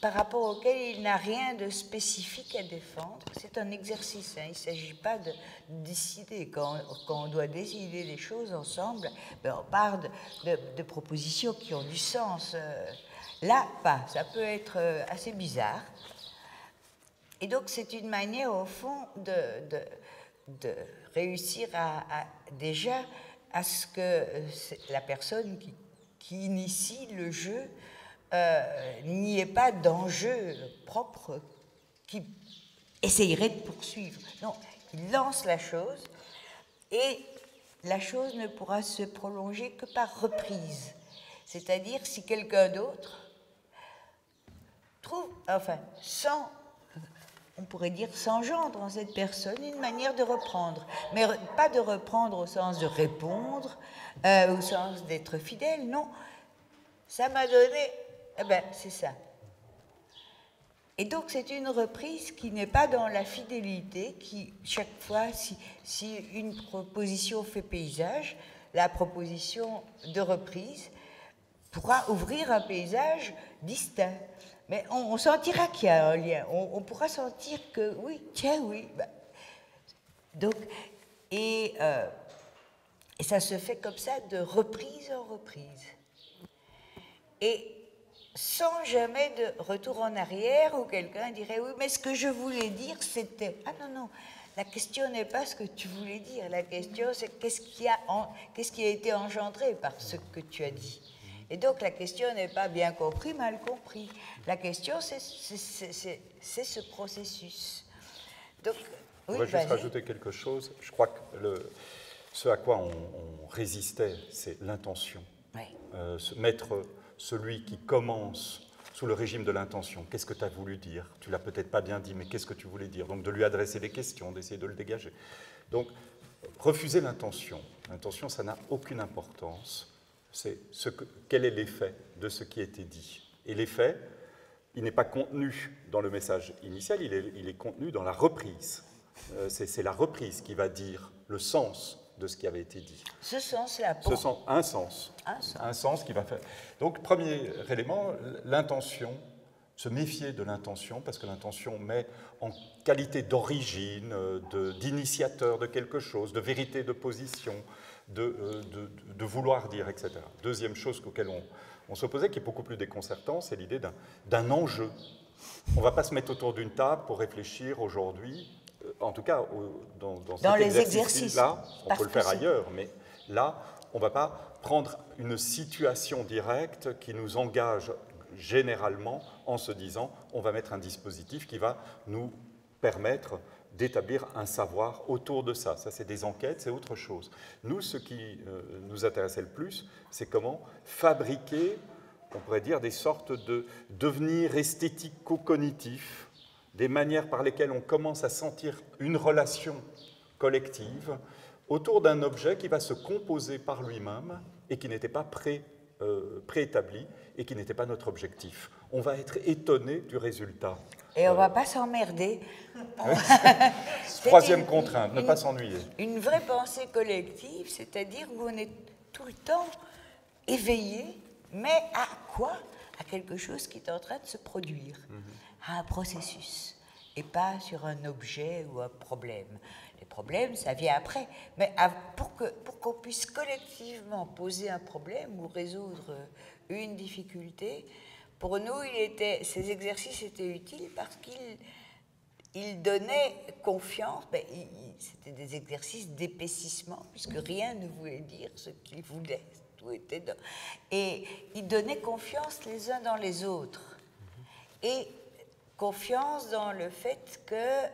Speaker 1: par rapport auquel il n'a rien de spécifique à défendre. C'est un exercice, hein. Il ne s'agit pas de décider. Quand on doit décider des choses ensemble, ben on part de propositions qui ont du sens. Là, pas. Ça peut être assez bizarre. Et donc, c'est une manière, au fond, de réussir déjà à ce que la personne qui initie le jeu n'y ait pas d'enjeu propre qui essayerait de poursuivre. Non, il lance la chose et la chose ne pourra se prolonger que par reprise. C'est-à-dire si quelqu'un d'autre trouve, on pourrait dire, s'engendre en cette personne une manière de reprendre. Mais pas de reprendre au sens de répondre, au sens d'être fidèle, non. Ça m'a donné... Eh bien, c'est ça. Et donc, c'est une reprise qui n'est pas dans la fidélité, qui, chaque fois, si une proposition fait paysage, la proposition de reprise pourra ouvrir un paysage distinct. Mais on sentira qu'il y a un lien. On pourra sentir que, oui, tiens, oui. Donc, et ça se fait comme ça, de reprise en reprise. Et sans jamais de retour en arrière où quelqu'un dirait « Oui, mais ce que je voulais dire, c'était... » Ah non, non, la question n'est pas ce que tu voulais dire. La question, c'est qu'est-ce qui a été engendré par ce que tu as dit. Et donc, la question n'est pas bien compris, mal compris. La question, c'est ce processus. Donc, oui,
Speaker 2: on va juste rajouter quelque chose. Je crois que ce à quoi on résistait, c'est l'intention.
Speaker 1: Oui.
Speaker 2: Mettre celui qui commence sous le régime de l'intention. Qu'est-ce que tu as voulu dire? Tu l'as peut-être pas bien dit, mais qu'est-ce que tu voulais dire? Donc, de lui adresser des questions, d'essayer de le dégager. Donc, refuser l'intention. L'intention, ça n'a aucune importance. C'est quel est l'effet de ce qui a été dit. Et l'effet, il n'est pas contenu dans le message initial, il est contenu dans la reprise. C'est la reprise qui va dire le sens de ce qui avait été dit.
Speaker 1: Ce sens-là.
Speaker 2: Un sens. Un sens qui va faire... Donc, premier élément, l'intention, se méfier de l'intention, parce que l'intention met en qualité d'origine, d'initiateur de quelque chose, de vérité de position, de vouloir dire, etc. Deuxième chose auquel on s'opposait, qui est beaucoup plus déconcertant, c'est l'idée d'un enjeu. On ne va pas se mettre autour d'une table pour réfléchir aujourd'hui, en tout cas dans cet exercice-là, on peut le faire ailleurs, mais là, on ne va pas prendre une situation directe qui nous engage généralement en se disant on va mettre un dispositif qui va nous permettre d'établir un savoir autour de ça. Ça, c'est des enquêtes, c'est autre chose. Nous, ce qui nous intéressait le plus, c'est comment fabriquer, on pourrait dire, des sortes de devenirs esthético-cognitifs, des manières par lesquelles on commence à sentir une relation collective autour d'un objet qui va se composer par lui-même et qui n'était pas préétabli et qui n'était pas notre objectif. On va être étonné du résultat.
Speaker 1: Et on ne va pas s'emmerder.
Speaker 2: Troisième contrainte, ne pas s'ennuyer. Une
Speaker 1: vraie pensée collective, c'est-à-dire où on est tout le temps éveillé, mais à quoi? À quelque chose qui est en train de se produire, à un processus, et pas sur un objet ou un problème. Les problèmes, ça vient après. Mais pour qu'on puisse collectivement poser un problème ou résoudre une difficulté, pour nous, ces exercices étaient utiles parce qu'ils donnaient confiance. C'était des exercices d'épaississement, puisque rien ne voulait dire ce qu'ils voulaient. tout était dans... Et ils donnaient confiance les uns dans les autres. Et confiance dans le fait que,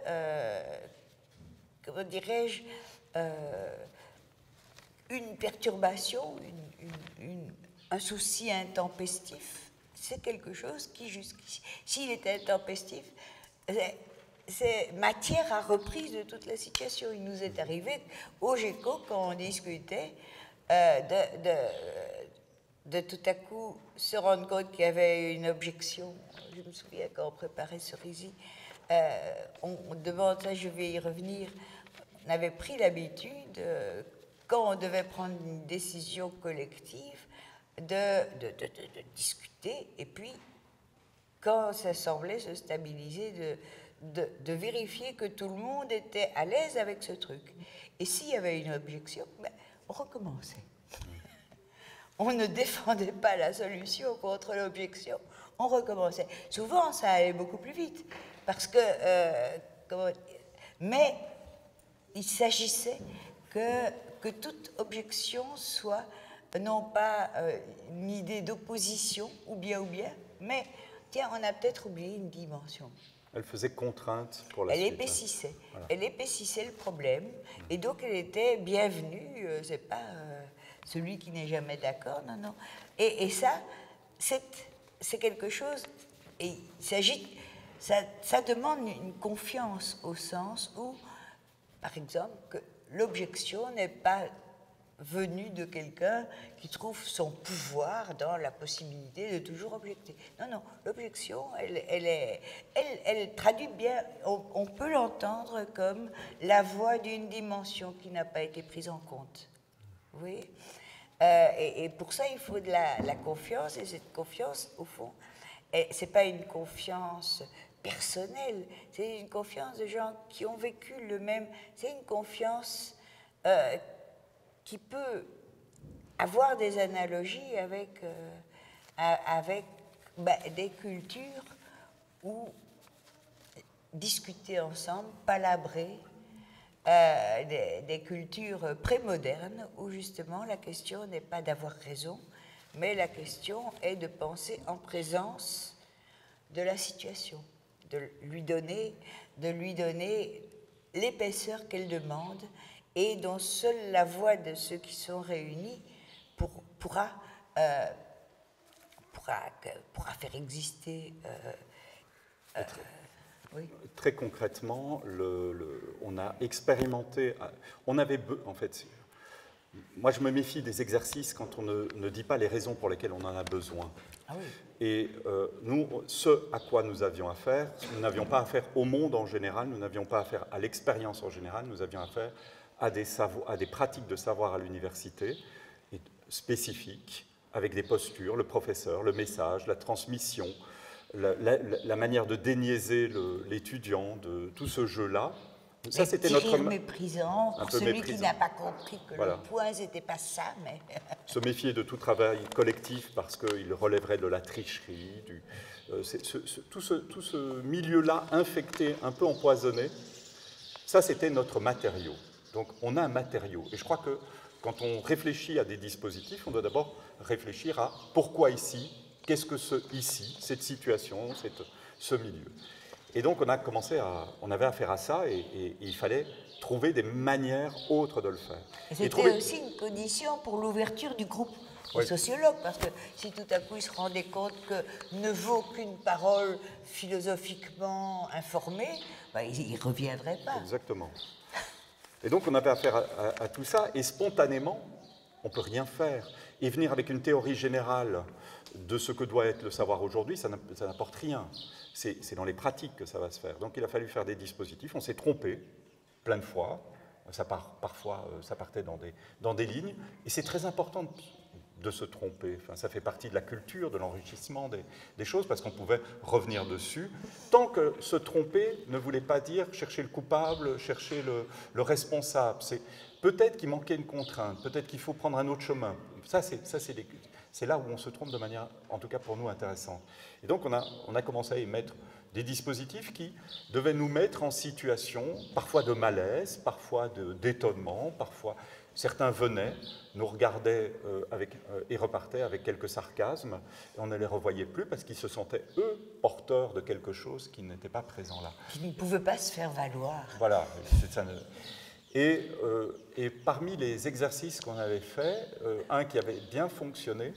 Speaker 1: comment dirais-je, une perturbation, un souci intempestif, c'est quelque chose qui, jusqu'ici, s'il était intempestif, c'est matière à reprise de toute la situation. Il nous est arrivé au GECO, quand on discutait, de tout à coup se rendre compte qu'il y avait une objection. Je me souviens quand on préparait Cerisy, on demande, ça je vais y revenir, on avait pris l'habitude, quand on devait prendre une décision collective, de discuter, et puis quand ça semblait se stabiliser, de vérifier que tout le monde était à l'aise avec ce truc. Et s'il y avait une objection, ben, on recommençait. On ne défendait pas la solution contre l'objection, on recommençait. Souvent, ça allait beaucoup plus vite, parce que... mais il s'agissait que toute objection soit non pas une idée d'opposition, ou bien, mais tiens, on a peut-être oublié une dimension.
Speaker 2: Elle faisait contrainte pour la suite.
Speaker 1: Épaississait. Voilà. Elle épaississait le problème, et donc elle était bienvenue, c'est pas celui qui n'est jamais d'accord, non, non. Et ça, c'est quelque chose, et il s'agit, ça demande une confiance au sens où, par exemple, que l'objection n'est pas venue de quelqu'un qui trouve son pouvoir dans la possibilité de toujours objecter. Non, non, l'objection, elle traduit bien, on peut l'entendre comme la voix d'une dimension qui n'a pas été prise en compte. Vous voyez ? Et pour ça, il faut de la confiance, et cette confiance, au fond, ce n'est pas une confiance personnelle, c'est une confiance de gens qui ont vécu le même, c'est une confiance qui peut avoir des analogies avec des cultures où discuter ensemble, palabrer, des cultures prémodernes où justement la question n'est pas d'avoir raison, mais la question est de penser en présence de la situation, de lui donner l'épaisseur qu'elle demande et dont seule la voix de ceux qui sont réunis pourra faire exister. Oui.
Speaker 2: Très concrètement, on a expérimenté, en fait, moi je me méfie des exercices quand on ne dit pas les raisons pour lesquelles on en a besoin.
Speaker 1: Ah oui.
Speaker 2: Et nous, ce à quoi nous avions affaire, nous n'avions pas affaire au monde en général, nous n'avions pas affaire à l'expérience en général, nous avions affaire à des pratiques de savoir à l'université spécifiques, avec des postures, le professeur, le message, la transmission, la manière de déniaiser l'étudiant, de tout ce jeu-là.
Speaker 1: Ça, c'était notre méprisant pour celui qui n'a pas compris que le point, c'était pas ça, mais...
Speaker 2: Se méfier de tout travail collectif parce qu'il relèverait de la tricherie, tout ce milieu-là infecté, un peu empoisonné, ça, c'était notre matériau. Donc, on a un matériau. Et je crois que quand on réfléchit à des dispositifs, on doit d'abord réfléchir à pourquoi ici, qu'est-ce que ici, cette situation, ce milieu. Et donc, on avait affaire à ça et il fallait trouver des manières autres de le faire.
Speaker 1: Et c'était aussi une condition pour l'ouverture du groupe des sociologues, parce que si tout à coup ils se rendaient compte que ne vaut qu'une parole philosophiquement informée, ils n'y reviendraient pas.
Speaker 2: Exactement. Et donc, on avait affaire à tout ça, et spontanément, on ne peut rien faire. Et venir avec une théorie générale de ce que doit être le savoir aujourd'hui, ça n'apporte rien. C'est dans les pratiques que ça va se faire. Donc, il a fallu faire des dispositifs. On s'est trompé plein de fois. Parfois, ça partait dans des lignes. Et c'est très important de se tromper. Enfin, ça fait partie de la culture, de l'enrichissement des choses, parce qu'on pouvait revenir dessus. Tant que se tromper ne voulait pas dire chercher le coupable, chercher le responsable. Peut-être qu'il manquait une contrainte, peut-être qu'il faut prendre un autre chemin. C'est là où on se trompe de manière, en tout cas pour nous, intéressante. Et donc, on a commencé à émettre des dispositifs qui devaient nous mettre en situation, parfois de malaise, parfois d'étonnement, parfois Certains venaient, nous regardaient et repartaient avec quelques sarcasmes, et on ne les revoyait plus parce qu'ils se sentaient, eux, porteurs de quelque chose qui n'était pas présent là.
Speaker 1: Qui ne pouvait pas se faire valoir.
Speaker 2: Voilà, c'est ça. Et parmi les exercices qu'on avait faits, un qui avait bien fonctionné,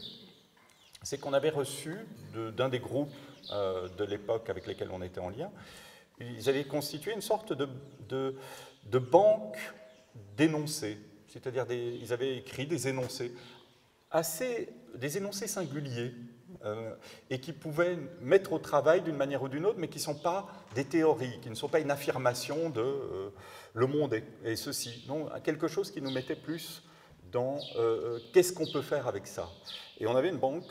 Speaker 2: c'est qu'on avait reçu d'un des groupes de l'époque avec lesquels on était en lien, ils avaient constitué une sorte de banque d'énoncés, c'est-à-dire ils avaient écrit des énoncés, des énoncés singuliers, et qui pouvaient mettre au travail d'une manière ou d'une autre, mais qui ne sont pas des théories, qui ne sont pas une affirmation de le monde est ceci, non, quelque chose qui nous mettait plus dans qu'est-ce qu'on peut faire avec ça. Et on avait une banque,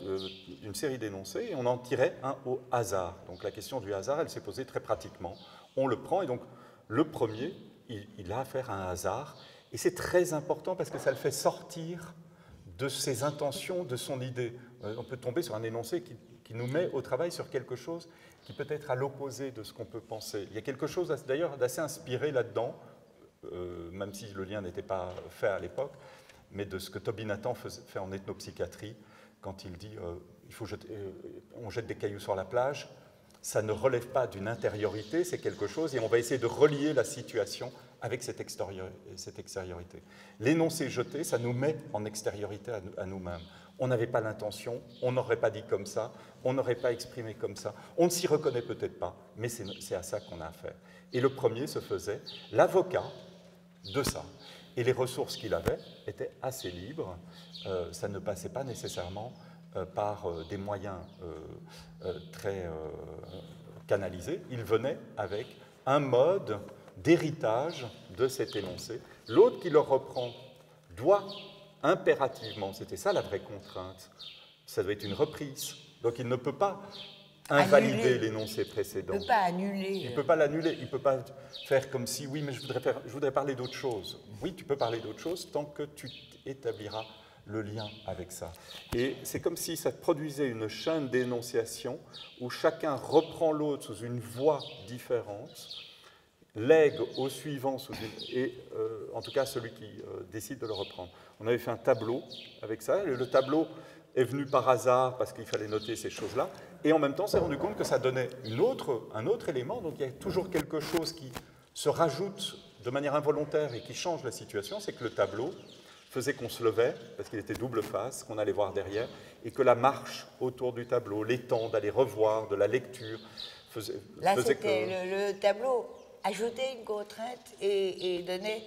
Speaker 2: une série d'énoncés, et on en tirait un au hasard. Donc la question du hasard, elle s'est posée très pratiquement. On le prend, et donc le premier, il a affaire à un hasard, et c'est très important parce que ça le fait sortir de ses intentions, de son idée. On peut tomber sur un énoncé qui nous met au travail sur quelque chose qui peut être à l'opposé de ce qu'on peut penser. Il y a quelque chose d'ailleurs d'assez inspiré là-dedans, même si le lien n'était pas fait à l'époque, mais de ce que Toby Nathan fait en ethnopsychiatrie, quand il dit on jette des cailloux sur la plage, ça ne relève pas d'une intériorité, c'est quelque chose, et on va essayer de relier la situation avec cette extériorité. L'énoncé jeté, ça nous met en extériorité à nous-mêmes. On n'avait pas l'intention, on n'aurait pas dit comme ça, on n'aurait pas exprimé comme ça, on ne s'y reconnaît peut-être pas, mais c'est à ça qu'on a affaire. Et le premier se faisait l'avocat de ça. Et les ressources qu'il avait étaient assez libres, ça ne passait pas nécessairement par des moyens très canalisés. Il venait avec un mode d'héritage de cet énoncé. L'autre qui le reprend doit impérativement, c'était ça la vraie contrainte, ça doit être une reprise. Donc il ne peut pas invalider l'énoncé précédent.
Speaker 1: Il ne peut pas annuler.
Speaker 2: Il ne peut pas l'annuler, il ne peut pas faire comme si, oui, mais je voudrais parler d'autre chose. Oui, tu peux parler d'autre chose tant que tu établiras le lien avec ça. Et c'est comme si ça produisait une chaîne d'énonciation où chacun reprend l'autre sous une voie différente, lègue au suivant, en tout cas celui qui décide de le reprendre. On avait fait un tableau avec ça, et le tableau est venu par hasard parce qu'il fallait noter ces choses-là, et en même temps, on s'est rendu compte que ça donnait un autre élément, donc il y a toujours quelque chose qui se rajoute de manière involontaire et qui change la situation, c'est que le tableau faisait qu'on se levait, parce qu'il était double face, qu'on allait voir derrière, et que la marche autour du tableau, les temps d'aller revoir, de la lecture, faisait que...
Speaker 1: Le tableau ajoutait une contrainte et donnait...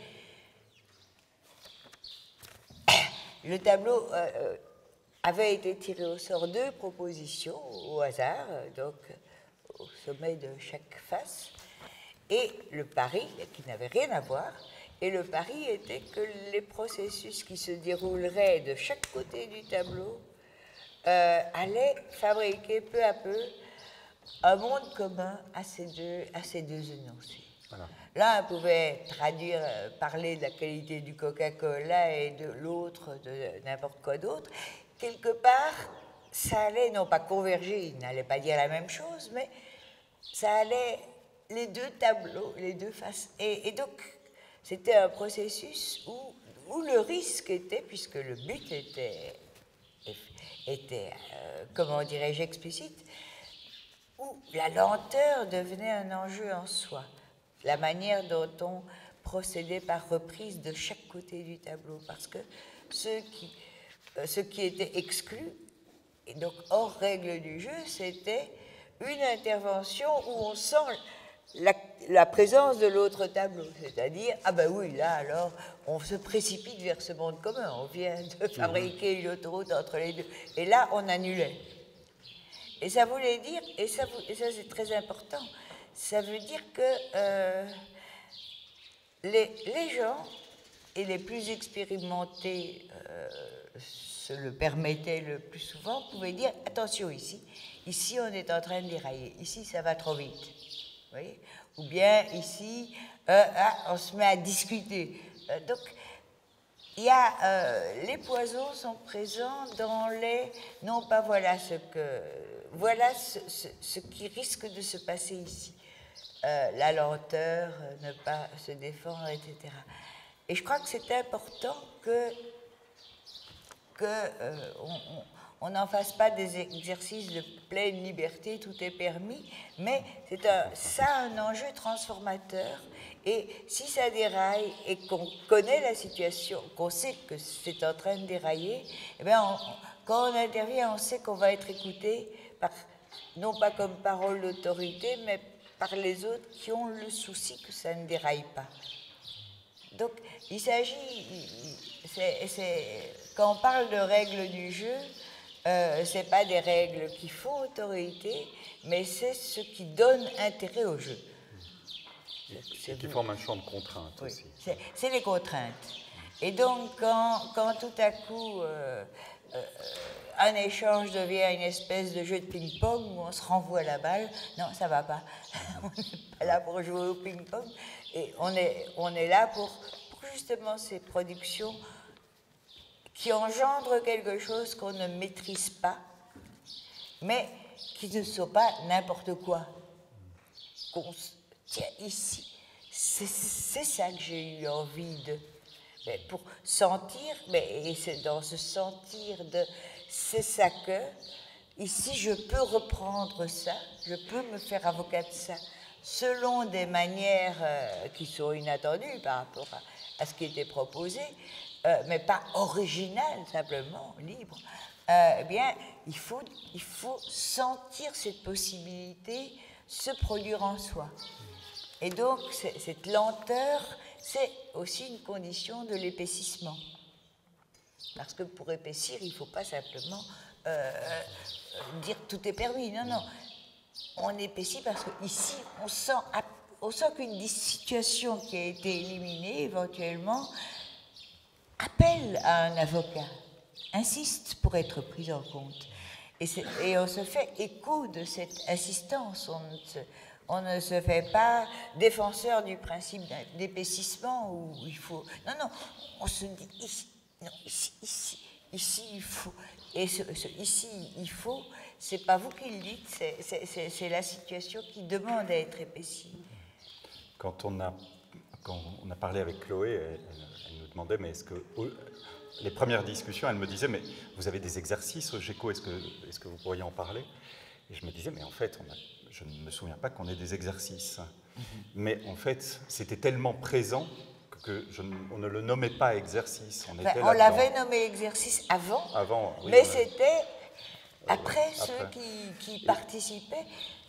Speaker 1: Le tableau avait été tiré au sort 2 propositions au hasard, donc au sommet de chaque face, et le pari, qui n'avait rien à voir, et le pari était que les processus qui se dérouleraient de chaque côté du tableau allaient fabriquer peu à peu un monde commun à ces deux énoncés. Voilà. L'un pouvait parler de la qualité du Coca-Cola et de l'autre de n'importe quoi d'autre. Quelque part, ça allait non pas converger, il n'allait pas dire la même chose, mais ça allait les deux tableaux, les deux faces. Et donc, c'était un processus où le risque était, puisque le but était comment dirais-je, explicite, où la lenteur devenait un enjeu en soi. La manière dont on procédait par reprise de chaque côté du tableau, parce que ce qui était exclu, et donc hors règle du jeu, c'était une intervention où on sent la présence de l'autre tableau, c'est-à-dire, ah ben oui, là alors, on se précipite vers ce monde commun, on vient de fabriquer une autoroute entre les deux, et là, on annulait. Et ça voulait dire, et ça c'est très important, ça veut dire que les gens, et les plus expérimentés se le permettaient le plus souvent, pouvaient dire, attention ici on est en train de dérailler, ici ça va trop vite. Vous voyez? Ou bien ici, on se met à discuter. Donc, les poisons sont présents dans non pas voilà ce qui risque de se passer ici. La lenteur, ne pas se défendre, etc. Et je crois que c'est important on n'en fasse pas des exercices de pleine liberté, tout est permis, mais ça a un enjeu transformateur. Et si ça déraille et qu'on connaît la situation, qu'on sait que c'est en train de dérailler, eh bien quand on intervient, on sait qu'on va être écouté, non pas comme parole d'autorité, mais par les autres qui ont le souci que ça ne déraille pas. Donc, il s'agit, quand on parle de règles du jeu, ce n'est pas des règles qui font autorité, mais c'est ce qui donne intérêt au jeu.
Speaker 2: Et qui forme un champ de contraintes aussi.
Speaker 1: C'est les contraintes. Et donc, quand tout à coup, un échange devient une espèce de jeu de ping-pong où on se renvoie la balle, non, ça ne va pas. On n'est pas là pour jouer au ping-pong. Et on est là pour justement ces productions qui engendrent quelque chose qu'on ne maîtrise pas, mais qui ne sont pas n'importe quoi. Tiens, ici, c'est ça que j'ai eu envie de... Mais pour sentir, et c'est dans ce sentir de... C'est ça que... Ici, je peux reprendre ça, je peux me faire avocat de ça, selon des manières qui sont inattendues par rapport à ce qui était proposé, mais pas original, simplement, libre. Eh bien, il faut sentir cette possibilité se produire en soi. Et donc, cette lenteur, c'est aussi une condition de l'épaississement. Parce que pour épaissir, il ne faut pas simplement dire tout est permis. Non, non. On épaissit parce qu'ici, on sent qu'une situation qui a été éliminée, éventuellement, appelle à un avocat, insiste pour être pris en compte. Et on se fait écho de cette insistance. On ne se fait pas défenseur du principe d'épaississement où il faut... Non, non, on se dit ici, non, ici il faut. Et ici il faut, c'est pas vous qui le dites, c'est la situation qui demande à être épaissie.
Speaker 2: Quand on a parlé avec Chloé, elle nous demandait, mais est-ce que... Les premières discussions, elle me disait, mais vous avez des exercices, GECO, est-ce que vous pourriez en parler? Et je me disais, mais en fait, je ne me souviens pas qu'on ait des exercices. Mais en fait, c'était tellement présent qu'on ne le nommait pas exercice.
Speaker 1: On l'avait nommé exercice avant, oui, mais c'était après ceux qui participaient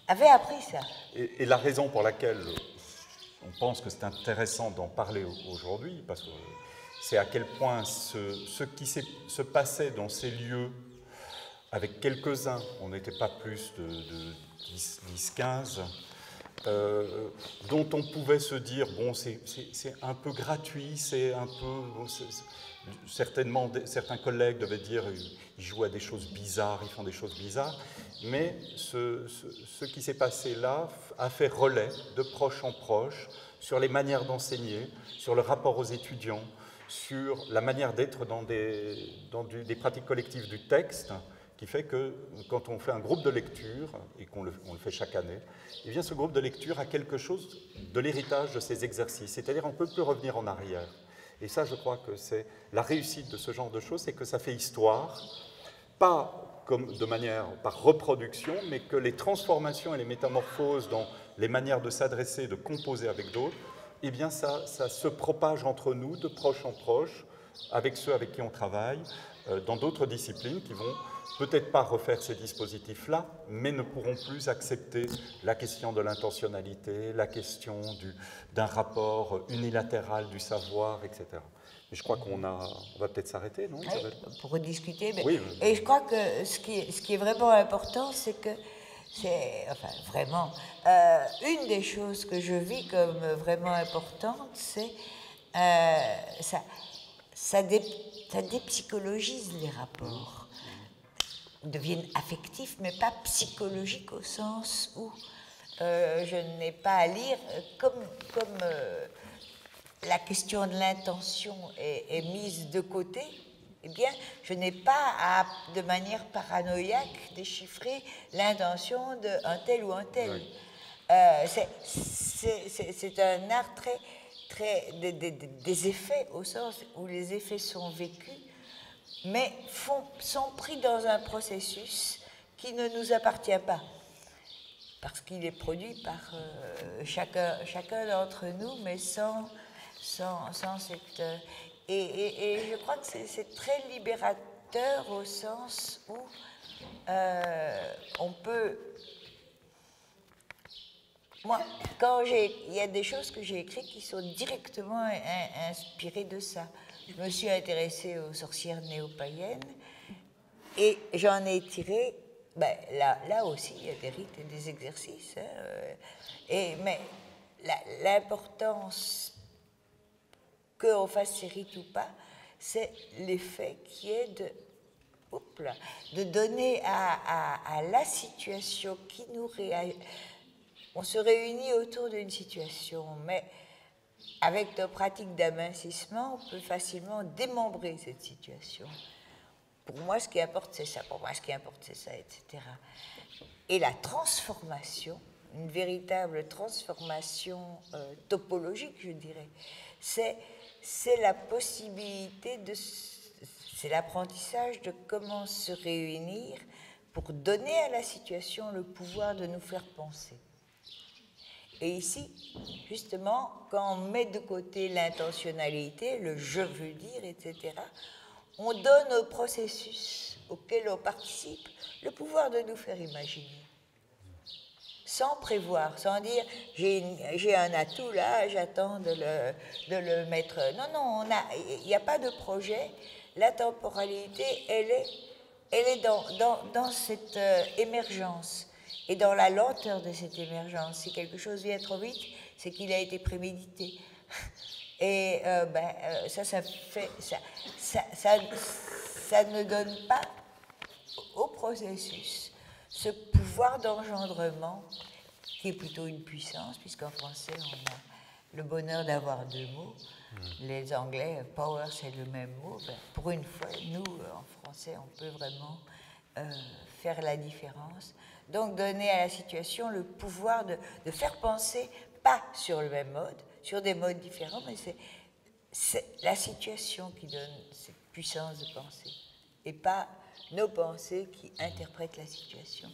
Speaker 1: avaient appris ça.
Speaker 2: Et la raison pour laquelle on pense que c'est intéressant d'en parler aujourd'hui, parce que c'est à quel point ce qui se passait dans ces lieux, avec quelques-uns, on n'était pas plus de 10, 15, dont on pouvait se dire, bon, c'est un peu gratuit, c'est un peu... certainement, certains collègues devaient dire, ils jouent à des choses bizarres, ils font des choses bizarres, mais ce qui s'est passé là a fait relais de proche en proche sur les manières d'enseigner, sur le rapport aux étudiants, sur la manière d'être dans des pratiques collectives du texte, qui fait que quand on fait un groupe de lecture, et qu'on le fait chaque année, eh bien ce groupe de lecture a quelque chose de l'héritage de ces exercices, c'est-à-dire on ne peut plus revenir en arrière. Et ça, je crois que c'est la réussite de ce genre de choses, c'est que ça fait histoire, pas comme de manière par reproduction, mais que les transformations et les métamorphoses dans les manières de s'adresser, de composer avec d'autres, eh bien ça se propage entre nous, de proche en proche, avec ceux avec qui on travaille, dans d'autres disciplines qui vont peut-être pas refaire ces dispositifs-là, mais ne pourront plus accepter la question de l'intentionnalité, la question d'un rapport unilatéral du savoir, etc. Mais je crois on va peut-être s'arrêter, non, Isabelle ?
Speaker 1: Pour rediscuter.
Speaker 2: Oui,
Speaker 1: et je crois que ce qui est vraiment important, c'est que vraiment, une des choses que je vis comme vraiment importante, c'est ça dépsychologise les rapports. Ils deviennent affectifs, mais pas psychologiques au sens où je n'ai pas à lire comme la question de l'intention est mise de côté. Eh bien, je n'ai pas à, de manière paranoïaque, déchiffrer l'intention d'un tel ou un tel. Oui. C'est un art très, des effets au sens où les effets sont vécus, mais sont pris dans un processus qui ne nous appartient pas, parce qu'il est produit par chacun d'entre nous, mais sans cette... Et je crois que c'est très libérateur au sens où on peut... Moi, il y a des choses que j'ai écrites qui sont directement inspirées de ça. Je me suis intéressée aux sorcières néo-païennes et j'en ai tiré, là aussi, il y a des rites et des exercices. Mais l'importance qu'on fasse ces rites ou pas, c'est l'effet qui est de donner à la situation qui nous réagit. On se réunit autour d'une situation, mais avec nos pratiques d'amincissement, on peut facilement démembrer cette situation. Pour moi, ce qui importe, c'est ça. Pour moi, ce qui importe, c'est ça, etc. Et la transformation, une véritable transformation topologique, je dirais, c'est la possibilité c'est l'apprentissage de comment se réunir pour donner à la situation le pouvoir de nous faire penser. Et ici, justement, quand on met de côté l'intentionnalité, le « je veux dire », etc., on donne au processus auquel on participe le pouvoir de nous faire imaginer. Sans prévoir, sans dire « j'ai un atout là, j'attends de le mettre… » Non, il n'y a pas de projet. La temporalité, elle est dans cette émergence. Et dans la lenteur de cette émergence, si quelque chose vient trop vite, c'est qu'il a été prémédité. Et ça ne donne pas au processus ce pouvoir d'engendrement qui est plutôt une puissance, puisqu'en français, on a le bonheur d'avoir deux mots. Les Anglais, power, c'est le même mot. Pour une fois, nous, en français, on peut vraiment faire la différence. Donc, donner à la situation le pouvoir de faire penser, pas sur le même mode, sur des modes différents, mais c'est la situation qui donne cette puissance de pensée, et pas nos pensées qui interprètent la situation.